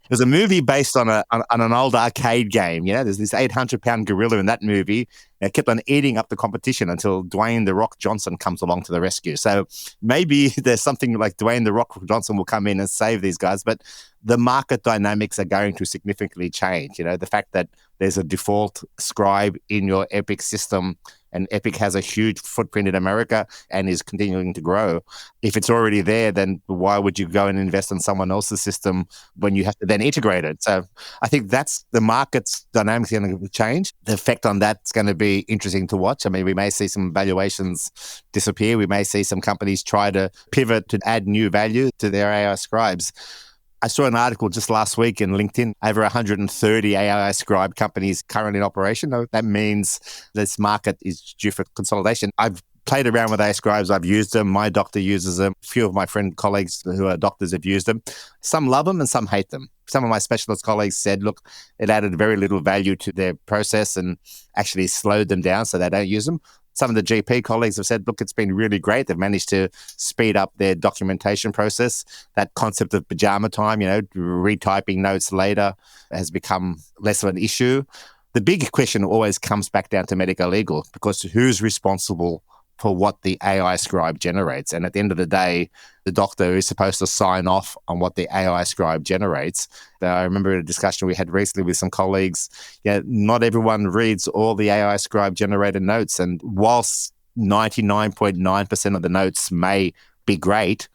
There's a movie based on an old arcade game. You know, there's this 800-pound gorilla in that movie that kept on eating up the competition until Dwayne "The Rock" Johnson comes along to the rescue. So maybe there's something like Dwayne "The Rock" Johnson will come in and save these guys, but the market dynamics are going to significantly change. You know, the fact that there's a default scribe in your Epic system, and Epic has a huge footprint in America and is continuing to grow. If it's already there, then why would you go and invest in someone else's system when you have to then integrate it? So I think that's the market's dynamics going to change. The effect on that's going to be interesting to watch. I mean, we may see some valuations disappear. We may see some companies try to pivot to add new value to their AI scribes. I saw an article just last week in LinkedIn, over 130 AI scribe companies currently in operation. That means this market is due for consolidation. I've played around with AI scribes. I've used them. My doctor uses them. A few of my colleagues who are doctors have used them. Some love them and some hate them. Some of my specialist colleagues said, look, it added very little value to their process and actually slowed them down, so they don't use them. Some of the GP colleagues have said, look, it's been really great. They've managed to speed up their documentation process. That concept of pajama time, you know, retyping notes later has become less of an issue. The big question always comes back down to medical legal, because who's responsible for what the AI scribe generates? And at the end of the day, the doctor is supposed to sign off on what the AI scribe generates. I remember a discussion we had recently with some colleagues. Yeah, not everyone reads all the AI scribe generated notes. And whilst 99.9% of the notes may be great,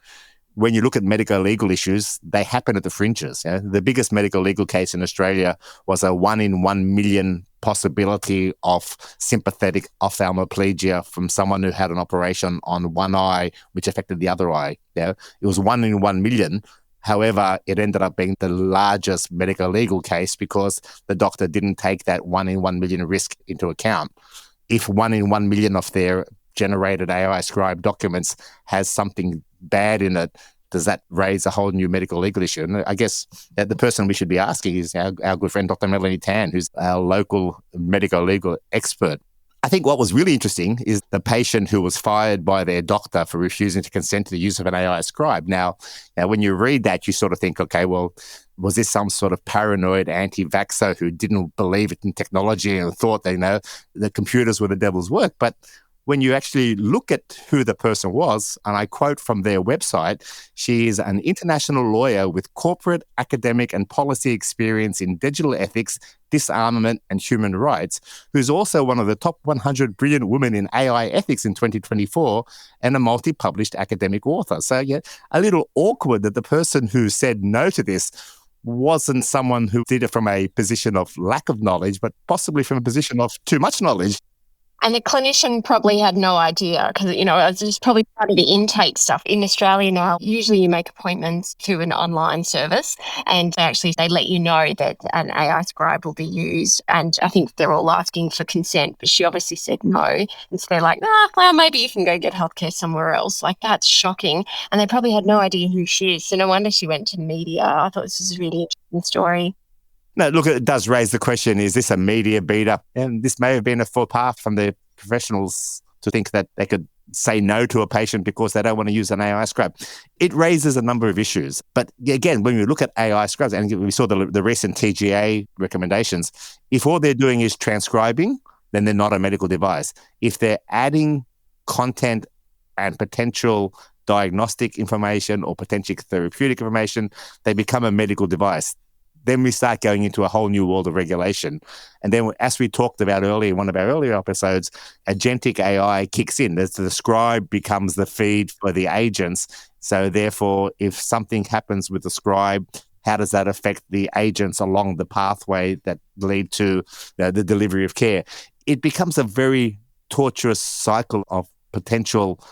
when you look at medical legal issues, they happen at the fringes. You know? The biggest medical legal case in Australia was a 1 in 1 million possibility of sympathetic ophthalmoplegia from someone who had an operation on one eye, which affected the other eye. You know? It was 1 in 1 million. However, it ended up being the largest medical legal case because the doctor didn't take that 1 in 1 million risk into account. If 1 in 1 million of their generated AI scribe documents has something bad in it, does that raise a whole new medical legal issue? And I guess that the person we should be asking is our good friend, Dr. Melanie Tan, who's our local medical legal expert. I think what was really interesting is the patient who was fired by their doctor for refusing to consent to the use of an AI scribe. Now, when you read that, you sort of think, okay, well, was this some sort of paranoid anti-vaxxer who didn't believe in technology and thought the computers were the devil's work? But when you actually look at who the person was, and I quote from their website, she is an international lawyer with corporate, academic, and policy experience in digital ethics, disarmament, and human rights, who's also one of the top 100 brilliant women in AI ethics in 2024 and a multi-published academic author. So, yeah, a little awkward that the person who said no to this wasn't someone who did it from a position of lack of knowledge, but possibly from a position of too much knowledge. And the clinician probably had no idea because, it was just probably part of the intake stuff. In Australia now, usually you make appointments through an online service and they let you know that an AI scribe will be used. And I think they're all asking for consent, but she obviously said no. And so they're like, well, maybe you can go get healthcare somewhere else. Like, that's shocking. And they probably had no idea who she is. So no wonder she went to media. I thought this was a really interesting story. No, look, it does raise the question, is this a media beat up? And this may have been a faux pas from the professionals to think that they could say no to a patient because they don't want to use an AI scribe. It raises a number of issues. But again, when we look at AI scribes, and we saw the recent TGA recommendations, if all they're doing is transcribing, then they're not a medical device. If they're adding content and potential diagnostic information or potential therapeutic information, they become a medical device. Then we start going into a whole new world of regulation. And then, as we talked about earlier in one of our earlier episodes, agentic AI kicks in. The scribe becomes the feed for the agents. So therefore, if something happens with the scribe, how does that affect the agents along the pathway that lead to the delivery of care? It becomes a very torturous cycle of potential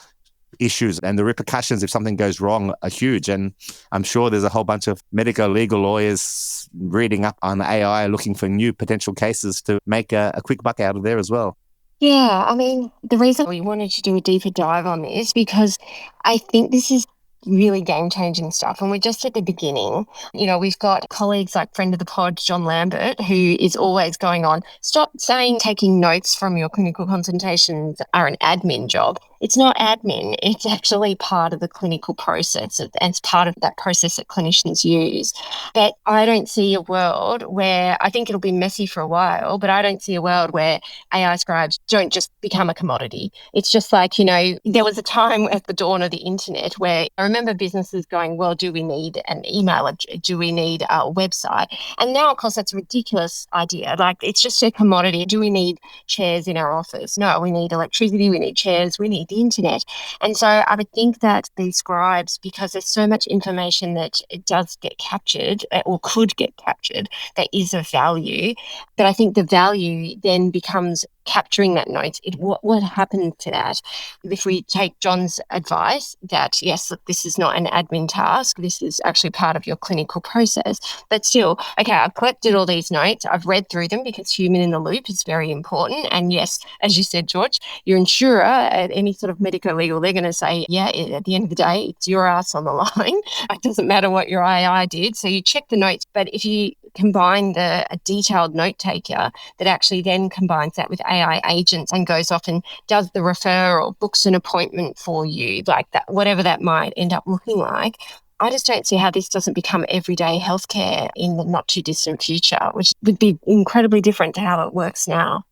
issues, and the repercussions if something goes wrong are huge. And I'm sure there's a whole bunch of medical legal lawyers reading up on AI looking for new potential cases to make a quick buck out of there as well. Yeah, I mean, the reason we wanted to do a deeper dive on this because I think this is really game-changing stuff. And we're just at the beginning. We've got colleagues like friend of the pod, John Lambert, who is always going on, stop saying taking notes from your clinical consultations are an admin job. It's not admin. It's actually part of the clinical process, and it's part of that process that clinicians use. But I don't see a world where, I think it'll be messy for a while, but I don't see a world where AI scribes don't just become a commodity. It's just like, there was a time at the dawn of the internet where I remember businesses going, well, do we need an email? Do we need a website? And now, of course, that's a ridiculous idea. Like, it's just a commodity. Do we need chairs in our office? No, we need electricity, we need chairs, we need the internet. And so I would think that these scribes, because there's so much information that it does get captured or could get captured, that is of value. But I think the value then becomes capturing that note. What happened to that? If we take John's advice that, yes, look, this is not an admin task, this is actually part of your clinical process. But still, okay, I've collected all these notes, I've read through them because human in the loop is very important. And yes, as you said, George, your insurer at any sort of medical legal, they're going to say, yeah, at the end of the day, it's your ass on the line. It doesn't matter what your AI did. So you check the notes. But if you combine a detailed note taker that actually then combines that with AI agents and goes off and does the referral, books an appointment for you, like that, whatever that might end up looking like, I just don't see how this doesn't become everyday healthcare in the not too distant future, which would be incredibly different to how it works now.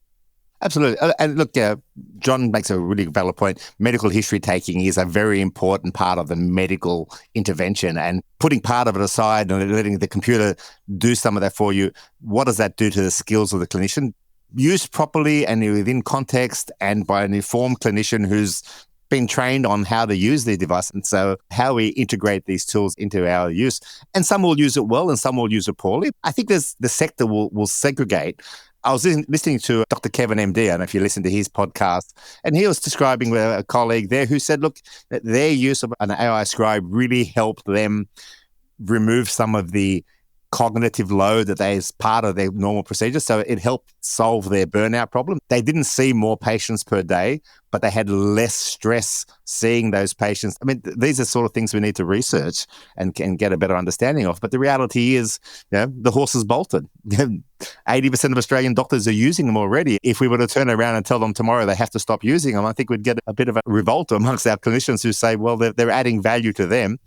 Absolutely. And look, John makes a really valid point. Medical history taking is a very important part of the medical intervention, and putting part of it aside and letting the computer do some of that for you, what does that do to the skills of the clinician? Used properly and within context and by an informed clinician who's been trained on how to use the device. And so how we integrate these tools into our use. And some will use it well and some will use it poorly. I think the sector will segregate. I was listening to Dr. Kevin MD, I don't know if you listened to his podcast, and he was describing a colleague there who said, look, that their use of an AI scribe really helped them remove some of the cognitive load that they as part of their normal procedure. So it helped solve their burnout problem. They didn't see more patients per day, but they had less stress seeing those patients. I mean, these are sort of things we need to research and get a better understanding of. But the reality is, the horse is bolted. 80% of Australian doctors are using them already. If we were to turn around and tell them tomorrow they have to stop using them, I think we'd get a bit of a revolt amongst our clinicians who say, well, they're adding value to them.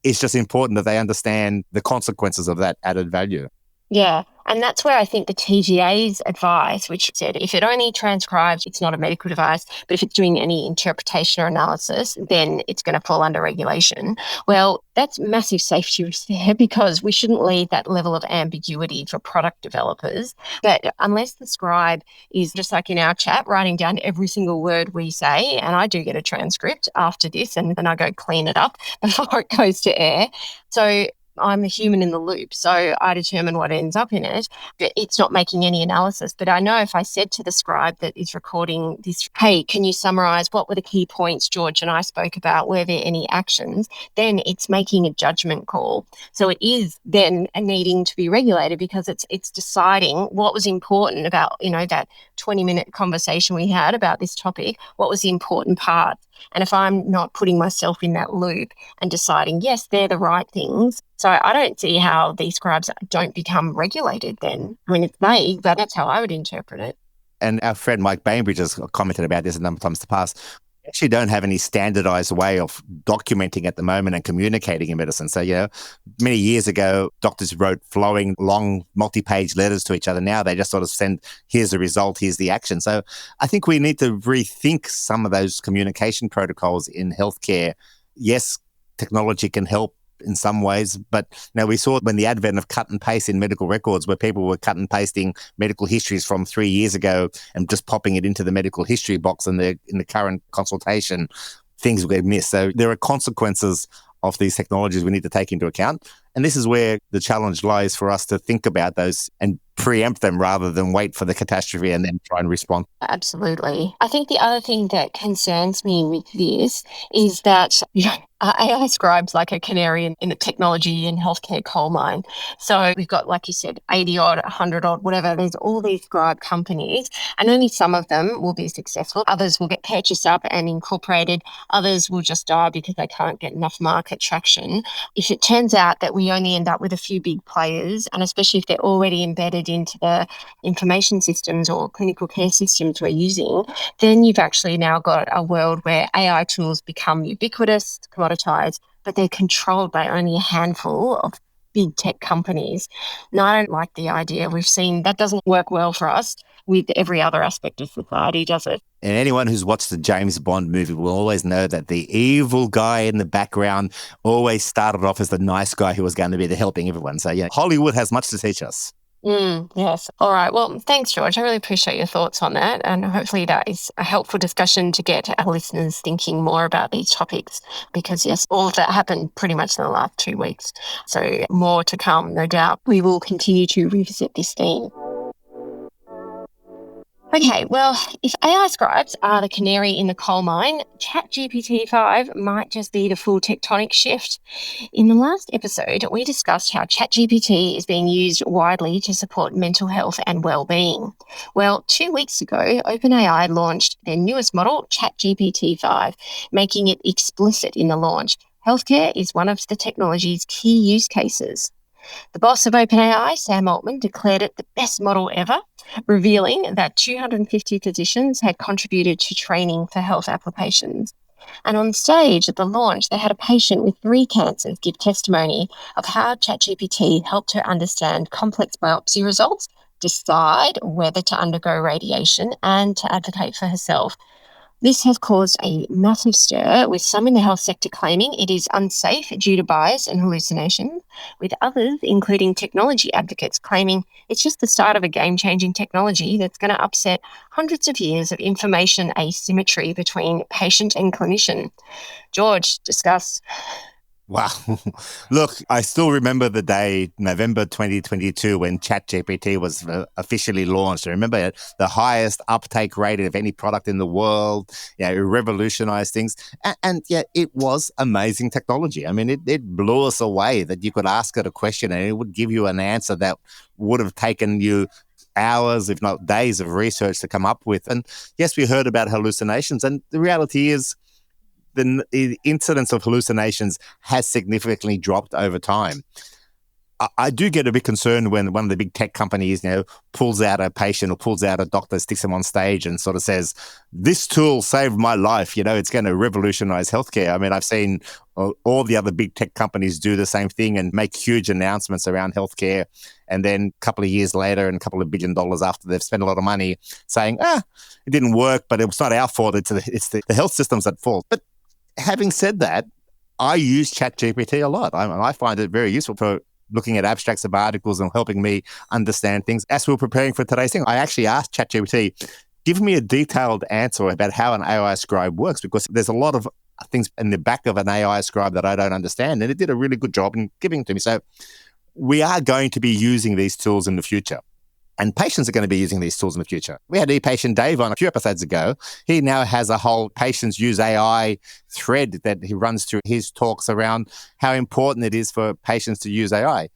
It's just important that they understand the consequences of that added value. Yeah. And that's where I think the TGA's advice, which said if it only transcribes, it's not a medical device, but if it's doing any interpretation or analysis, then it's going to fall under regulation. Well, that's massive safety risk there because we shouldn't leave that level of ambiguity for product developers. But unless the scribe is just like in our chat, writing down every single word we say, and I do get a transcript after this and then I go clean it up before it goes to air. So I'm a human in the loop, so I determine what ends up in it, but it's not making any analysis. But I know if I said to the scribe that is recording this, hey, can you summarize what were the key points George and I spoke about? Were there any actions? Then it's making a judgment call. So it is then needing to be regulated because it's deciding what was important about, that 20-minute conversation we had about this topic, what was the important part. And if I'm not putting myself in that loop and deciding, yes, they're the right things, so I don't see how these scribes don't become regulated then. I mean, it's vague, but that's how I would interpret it. And our friend Mike Bainbridge has commented about this a number of times in the past. We actually don't have any standardized way of documenting at the moment and communicating in medicine. So, many years ago, doctors wrote flowing, long, multi-page letters to each other. Now they just sort of send, here's the result, here's the action. So I think we need to rethink some of those communication protocols in healthcare. Yes, technology can help in some ways, but we saw when the advent of cut and paste in medical records, where people were cut and pasting medical histories from 3 years ago and just popping it into the medical history box in the current consultation, things get missed. So there are consequences of these technologies we need to take into account. And this is where the challenge lies for us to think about those and preempt them rather than wait for the catastrophe and then try and respond. Absolutely. I think the other thing that concerns me with this is that, AI scribes like a canary in the technology and healthcare coal mine. So we've got, like you said, 80 odd, 100 odd, whatever. There's all these scribe companies, and only some of them will be successful. Others will get purchased up and incorporated. Others will just die because they can't get enough market traction. If it turns out that we only end up with a few big players, and especially if they're already embedded into the information systems or clinical care systems we're using, then you've actually now got a world where AI tools become ubiquitous, commoditized, but they're controlled by only a handful of big tech companies. No, I don't like the idea. We've seen that doesn't work well for us with every other aspect of society, does it? And anyone who's watched the James Bond movie will always know that the evil guy in the background always started off as the nice guy who was going to be the helping everyone. So, Hollywood has much to teach us. Yes. All right. Well, thanks, George. I really appreciate your thoughts on that. And hopefully that is a helpful discussion to get our listeners thinking more about these topics because, yes, all of that happened pretty much in the last 2 weeks. So more to come, no doubt. We will continue to revisit this theme. Okay, well, if AI scribes are the canary in the coal mine, ChatGPT-5 might just be the full tectonic shift. In the last episode, we discussed how ChatGPT is being used widely to support mental health and well-being. Well, 2 weeks ago, OpenAI launched their newest model, ChatGPT-5, making it explicit in the launch. Healthcare is one of the technology's key use cases. The boss of OpenAI, Sam Altman, declared it the best model ever, revealing that 250 physicians had contributed to training for health applications. And on stage at the launch, they had a patient with 3 cancers give testimony of how ChatGPT helped her understand complex biopsy results, decide whether to undergo radiation, and to advocate for herself. This has caused a massive stir, with some in the health sector claiming it is unsafe due to bias and hallucination, with others, including technology advocates, claiming it's just the start of a game-changing technology that's going to upset hundreds of years of information asymmetry between patient and clinician. George, discuss. Wow. Look, I still remember the day, November 2022, when ChatGPT was officially launched. I remember it, the highest uptake rate of any product in the world. It revolutionized things. And it was amazing technology. I mean, it blew us away that you could ask it a question and it would give you an answer that would have taken you hours, if not days of research to come up with. And yes, we heard about hallucinations. And the reality is, the incidence of hallucinations has significantly dropped over time. I do get a bit concerned when one of the big tech companies, pulls out a patient or pulls out a doctor, sticks them on stage and sort of says, this tool saved my life. It's going to revolutionize healthcare. I mean, I've seen all the other big tech companies do the same thing and make huge announcements around healthcare. And then a couple of years later and a couple of $1 billion after they've spent a lot of money saying, it didn't work, but it was not our fault. It's the health systems at fault. But having said that, I use ChatGPT a lot. I find it very useful for looking at abstracts of articles and helping me understand things. As we were preparing for today's thing, I actually asked ChatGPT, give me a detailed answer about how an AI scribe works, because there's a lot of things in the back of an AI scribe that I don't understand. And it did a really good job in giving it to me. So we are going to be using these tools in the future. And patients are going to be using these tools in the future. We had e-patient Dave on a few episodes ago. He now has a whole patients use AI thread that he runs through his talks around how important it is for patients to use AI.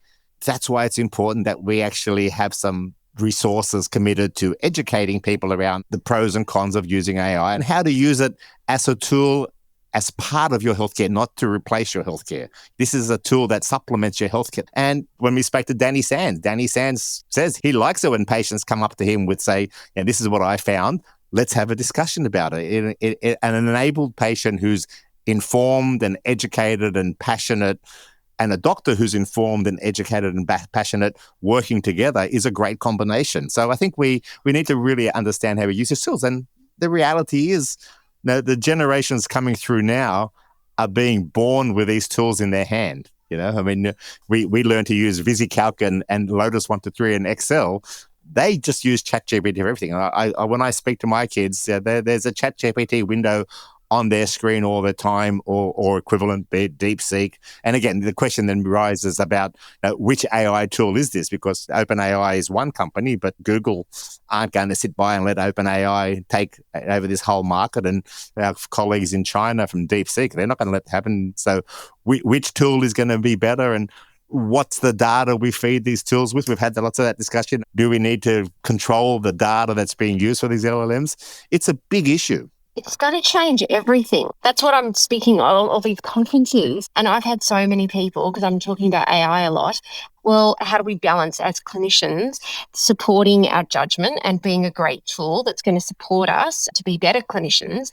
That's why it's important that we actually have some resources committed to educating people around the pros and cons of using AI and how to use it as a tool as part of your healthcare, not to replace your healthcare. This is a tool that supplements your healthcare. And when we spoke to Danny Sands says he likes it when patients come up to him with, say, yeah, this is what I found. Let's have a discussion about it. An enabled patient who's informed and educated and passionate, and a doctor who's informed and educated and passionate working together is a great combination. So I think we need to really understand how we use these tools. And the reality is, the generations coming through now are being born with these tools in their hand. I mean, we learn to use VisiCalc and Lotus 1-2-3 and Excel. They just use ChatGPT for everything. When I speak to my kids, there's a ChatGPT window on their screen all the time, or equivalent, be it DeepSeek. And again, the question then rises about which AI tool is this? Because OpenAI is one company, but Google aren't going to sit by and let OpenAI take over this whole market. And our colleagues in China from DeepSeek, they're not going to let it happen. So which tool is going to be better? And what's the data we feed these tools with? We've had lots of that discussion. Do we need to control the data that's being used for these LLMs? It's a big issue. It's going to change everything. That's what I'm speaking of, all these conferences. And I've had so many people, because I'm talking about AI a lot. Well, how do we balance as clinicians supporting our judgment and being a great tool that's going to support us to be better clinicians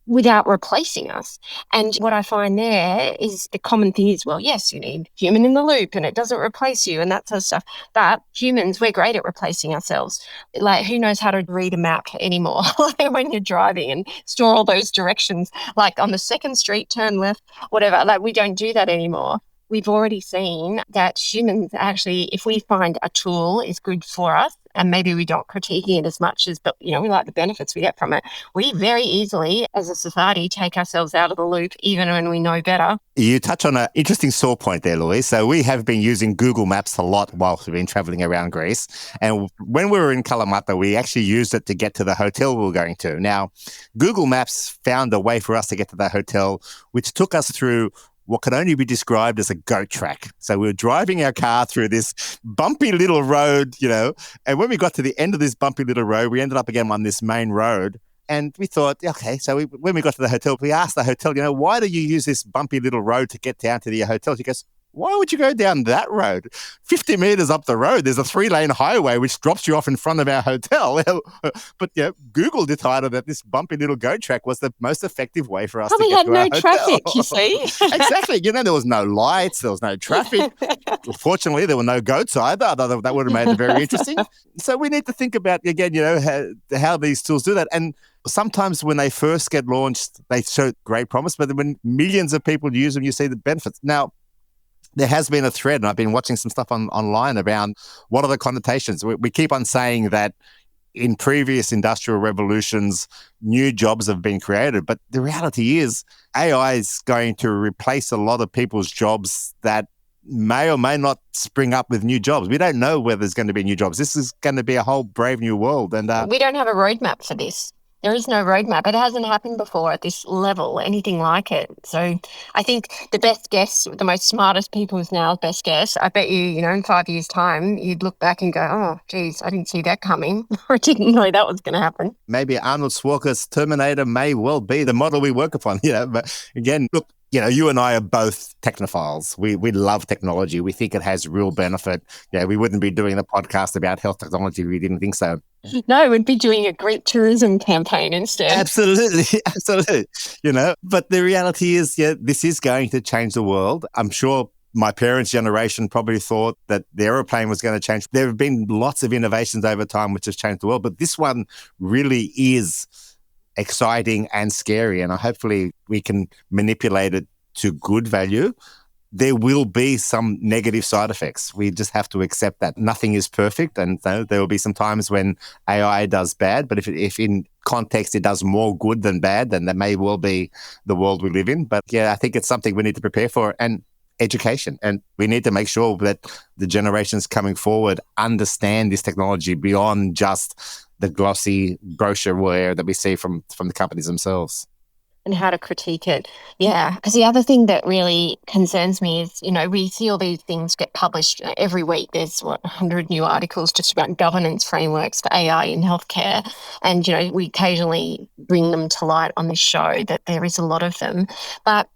without replacing us? And what I find there is the common thing is, well, yes, you need human in the loop and it doesn't replace you and that sort of stuff. But humans, we're great at replacing ourselves. Like, who knows how to read a map anymore? Like when you're driving and store all those directions, like on the second street, turn left, whatever. Like, we don't do that anymore. We've already seen that humans actually, if we find a tool is good for us, and maybe we don't critique it as much as, but we like the benefits we get from it, we very easily as a society take ourselves out of the loop, even when we know better. You touch on an interesting sore point there, Louise. So we have been using Google Maps a lot while we've been traveling around Greece. And when we were in Kalamata, we actually used it to get to the hotel we were going to. Now, Google Maps found a way for us to get to the hotel, which took us through what could only be described as a goat track. So we were driving our car through this bumpy little road, and when we got to the end of this bumpy little road, we ended up again on this main road. And we thought, okay, so when we got to the hotel, we asked the hotel, why do you use this bumpy little road to get down to the hotel? She goes, why would you go down that road? 50 meters up the road, there's a 3-lane highway which drops you off in front of our hotel. But Google decided that this bumpy little goat track was the most effective way for us Probably to get to our had no hotel. traffic, you see. Exactly. There was no lights, there was no traffic. Fortunately, there were no goats either. Although that would have made it very interesting. So we need to think about, again, how these tools do that. And sometimes when they first get launched, they show great promise, but when millions of people use them, you see the benefits. Now, there has been a thread, and I've been watching some stuff online around what are the connotations. We keep on saying that in previous industrial revolutions, new jobs have been created. But the reality is AI is going to replace a lot of people's jobs that may or may not spring up with new jobs. We don't know whether there's going to be new jobs. This is going to be a whole brave new world. And we don't have a roadmap for this. There is no roadmap. It hasn't happened before at this level, anything like it. So I think the best guess, the most smartest people is now best guess. I bet you, in 5 years' time, you'd look back and go, oh, geez, I didn't see that coming. Or I didn't know that was going to happen. Maybe Arnold Schwarzenegger's Terminator may well be the model we work upon, But again, look, you and I are both technophiles. We love technology. We think it has real benefit. We wouldn't be doing the podcast about health technology if we didn't think so. No, we'd be doing a Greek tourism campaign instead. Absolutely. But the reality is, this is going to change the world. I'm sure my parents' generation probably thought that the aeroplane was going to change. There have been lots of innovations over time which has changed the world, but this one really is exciting and scary, and hopefully we can manipulate it to good value. there will be some negative side effects. We just have to accept that nothing is perfect, and there will be some times when AI does bad. But if in context it does more good than bad, then that may well be the world we live in. But yeah, I think it's something we need to prepare for, and education. And we need to make sure that the generations coming forward understand this technology beyond just the glossy brochureware that we see from the companies themselves. And how to critique it. Yeah. Because the other thing that really concerns me is, we see all these things get published every week. There's 100 new articles just about governance frameworks for AI in healthcare. And, we occasionally bring them to light on this show that there is a lot of them. But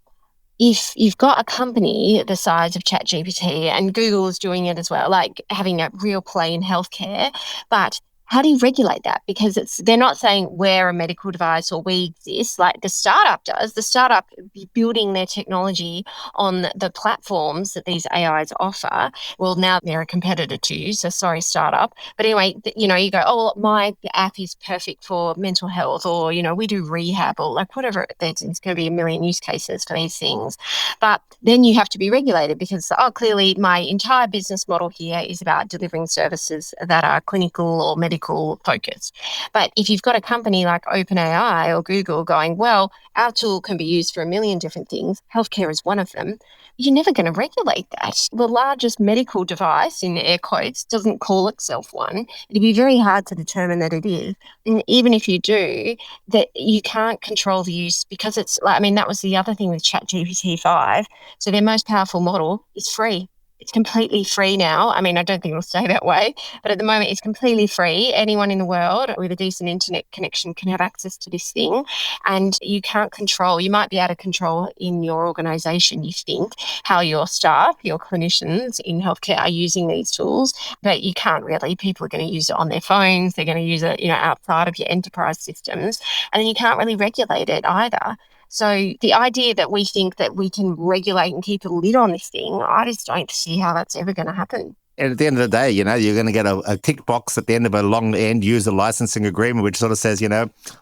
if you've got a company the size of ChatGPT, and Google is doing it as well, like having a real play in healthcare, but how do you regulate that? Because they're not saying we're a medical device or we exist like the startup does. The startup building their technology on the platforms that these AIs offer. Well, now they're a competitor to you, so sorry, startup. But anyway, you go, oh, my app is perfect for mental health, or, we do rehab, or like whatever. There's going to be a million use cases for these things. But then you have to be regulated because, clearly my entire business model here is about delivering services that are clinical or medical focus. But if you've got a company like OpenAI or Google going, well, our tool can be used for a million different things, healthcare is one of them, you're never going to regulate that. The largest medical device, in air quotes, doesn't call itself one. It'd be very hard to determine that it is. And even if you do, that you can't control the use, because it's like, that was the other thing with ChatGPT-5. So their most powerful model is free. It's completely free now. I don't think it'll stay that way, but at the moment it's completely free. Anyone in the world with a decent internet connection can have access to this thing, and you can't control. You might be able to control in your organisation, you think, how your staff, your clinicians in healthcare are using these tools, but you can't really. People are going to use it on their phones. They're going to use it, outside of your enterprise systems, and then you can't really regulate it either. So the idea that we think that we can regulate and keep a lid on this thing, I just don't see how that's ever going to happen. And at the end of the day, you're going to get a tick box at the end of a long end user licensing agreement, which sort of says,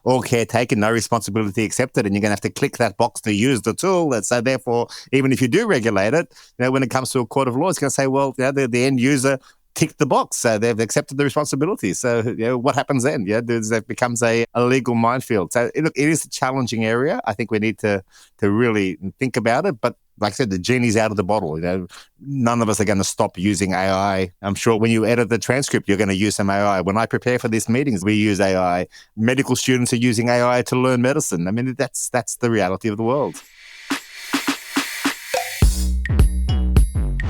all care taken, no responsibility accepted. And you're going to have to click that box to use the tool. And so therefore, even if you do regulate it, when it comes to a court of law, it's going to say, well, the end user ticked the box, so they've accepted the responsibility. So what happens then? That becomes a legal minefield. So look, it is a challenging area. I think we need to really think about it. But like I said, the genie's out of the bottle. None of us are going to stop using AI. I'm sure when you edit the transcript, you're going to use some AI. When I prepare for these meetings, we use AI. Medical students are using AI to learn medicine. That's the reality of the world.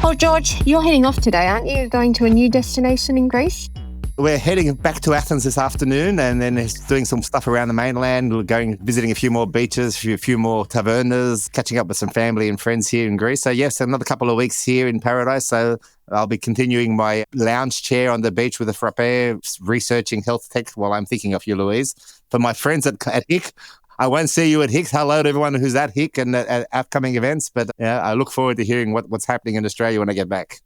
Oh, George, you're heading off today, aren't you? You're going to a new destination in Greece? We're heading back to Athens this afternoon, and then doing some stuff around the mainland. We're visiting a few more beaches, a few more tavernas, catching up with some family and friends here in Greece. So yes, another couple of weeks here in paradise. So I'll be continuing my lounge chair on the beach with a frappe, researching health tech while I'm thinking of you, Louise. For my friends at HIC, I won't see you at HIC. Hello to everyone who's at HIC and at upcoming events. But I look forward to hearing what's happening in Australia when I get back.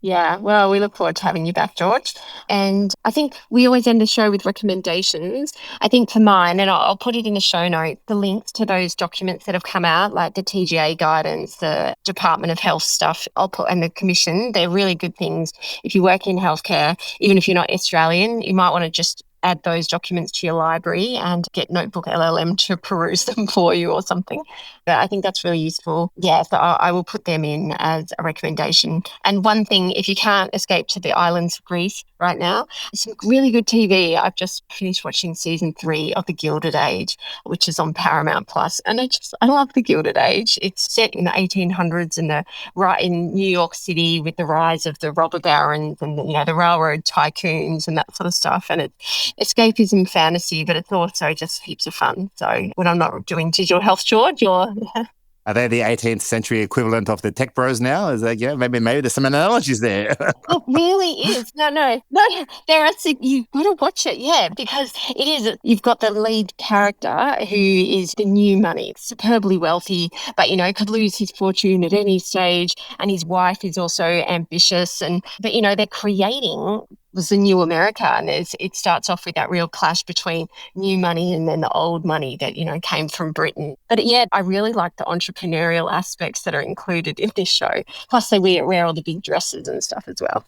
Yeah, well, we look forward to having you back, George. And I think we always end the show with recommendations. I think for mine, and I'll put it in the show note, the links to those documents that have come out, like the TGA guidance, the Department of Health stuff, and the Commission. They're really good things. If you work in healthcare, even if you're not Australian, you might want to just add those documents to your library and get Notebook LLM to peruse them for you or something. But I think that's really useful. Yeah, so I will put them in as a recommendation. And one thing, if you can't escape to the islands of Greece right now, some really good TV. I've just finished watching season 3 of The Gilded Age, which is on Paramount Plus. And I love The Gilded Age. It's set in the 1800s and right in New York City with the rise of the robber barons and the railroad tycoons and that sort of stuff. And it's escapism fantasy, but it's also just heaps of fun. So when I'm not doing digital health, George, are they the 18th century equivalent of the tech bros now? Is that, maybe there's some analogies there. It really is. No. There are. You've got to watch it, because it is. You've got the lead character who is the new money, superbly wealthy, but could lose his fortune at any stage, and his wife is also ambitious, but they're creating was the new America, and it starts off with that real clash between new money and then the old money that, came from Britain. But yet I really like the entrepreneurial aspects that are included in this show. Plus they wear all the big dresses and stuff as well.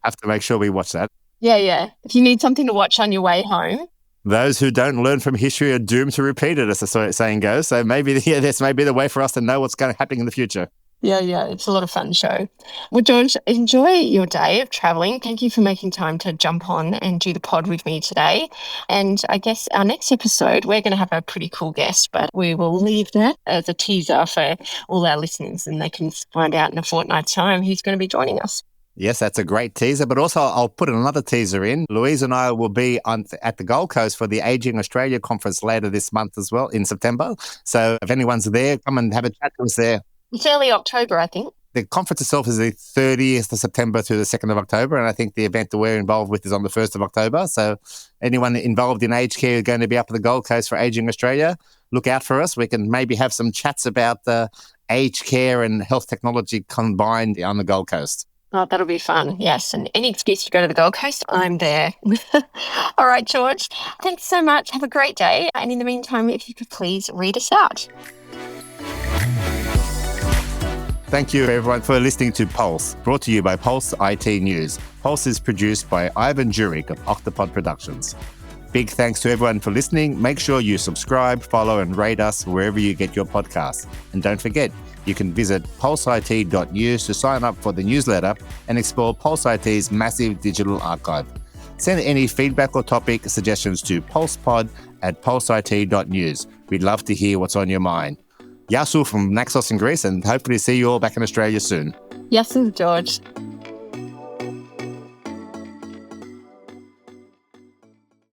Have to make sure we watch that. Yeah. If you need something to watch on your way home. Those who don't learn from history are doomed to repeat it, as the saying goes. So maybe this may be the way for us to know what's going to happen in the future. Yeah. It's a lot of fun show. Well, George, enjoy your day of traveling. Thank you for making time to jump on and do the pod with me today. And I guess our next episode, we're going to have a pretty cool guest, but we will leave that as a teaser for all our listeners, and they can find out in a fortnight's time who's going to be joining us. Yes, that's a great teaser. But also, I'll put another teaser in. Louise and I will be at the Gold Coast for the Aging Australia conference later this month as well, in September. So if anyone's there, come and have a chat to us there. It's early October, I think. The conference itself is the 30th of September to the 2nd of October, and I think the event that we're involved with is on the 1st of October. So anyone involved in aged care is going to be up at the Gold Coast for Aging Australia. Look out for us. We can maybe have some chats about aged care and health technology combined on the Gold Coast. Oh, that'll be fun. Yes. And any excuse to go to the Gold Coast, I'm there. All right, George. Thanks so much. Have a great day. And in the meantime, if you could please read us out. Thank you, everyone, for listening to Pulse, brought to you by Pulse IT News. Pulse is produced by Ivan Jurek of Octopod Productions. Big thanks to everyone for listening. Make sure you subscribe, follow, and rate us wherever you get your podcasts. And don't forget, you can visit pulseit.news to sign up for the newsletter and explore Pulse IT's massive digital archive. Send any feedback or topic suggestions to pulsepod@pulseit.news. We'd love to hear what's on your mind. Yasu from Naxos in Greece, and hopefully see you all back in Australia soon. Yasu, George.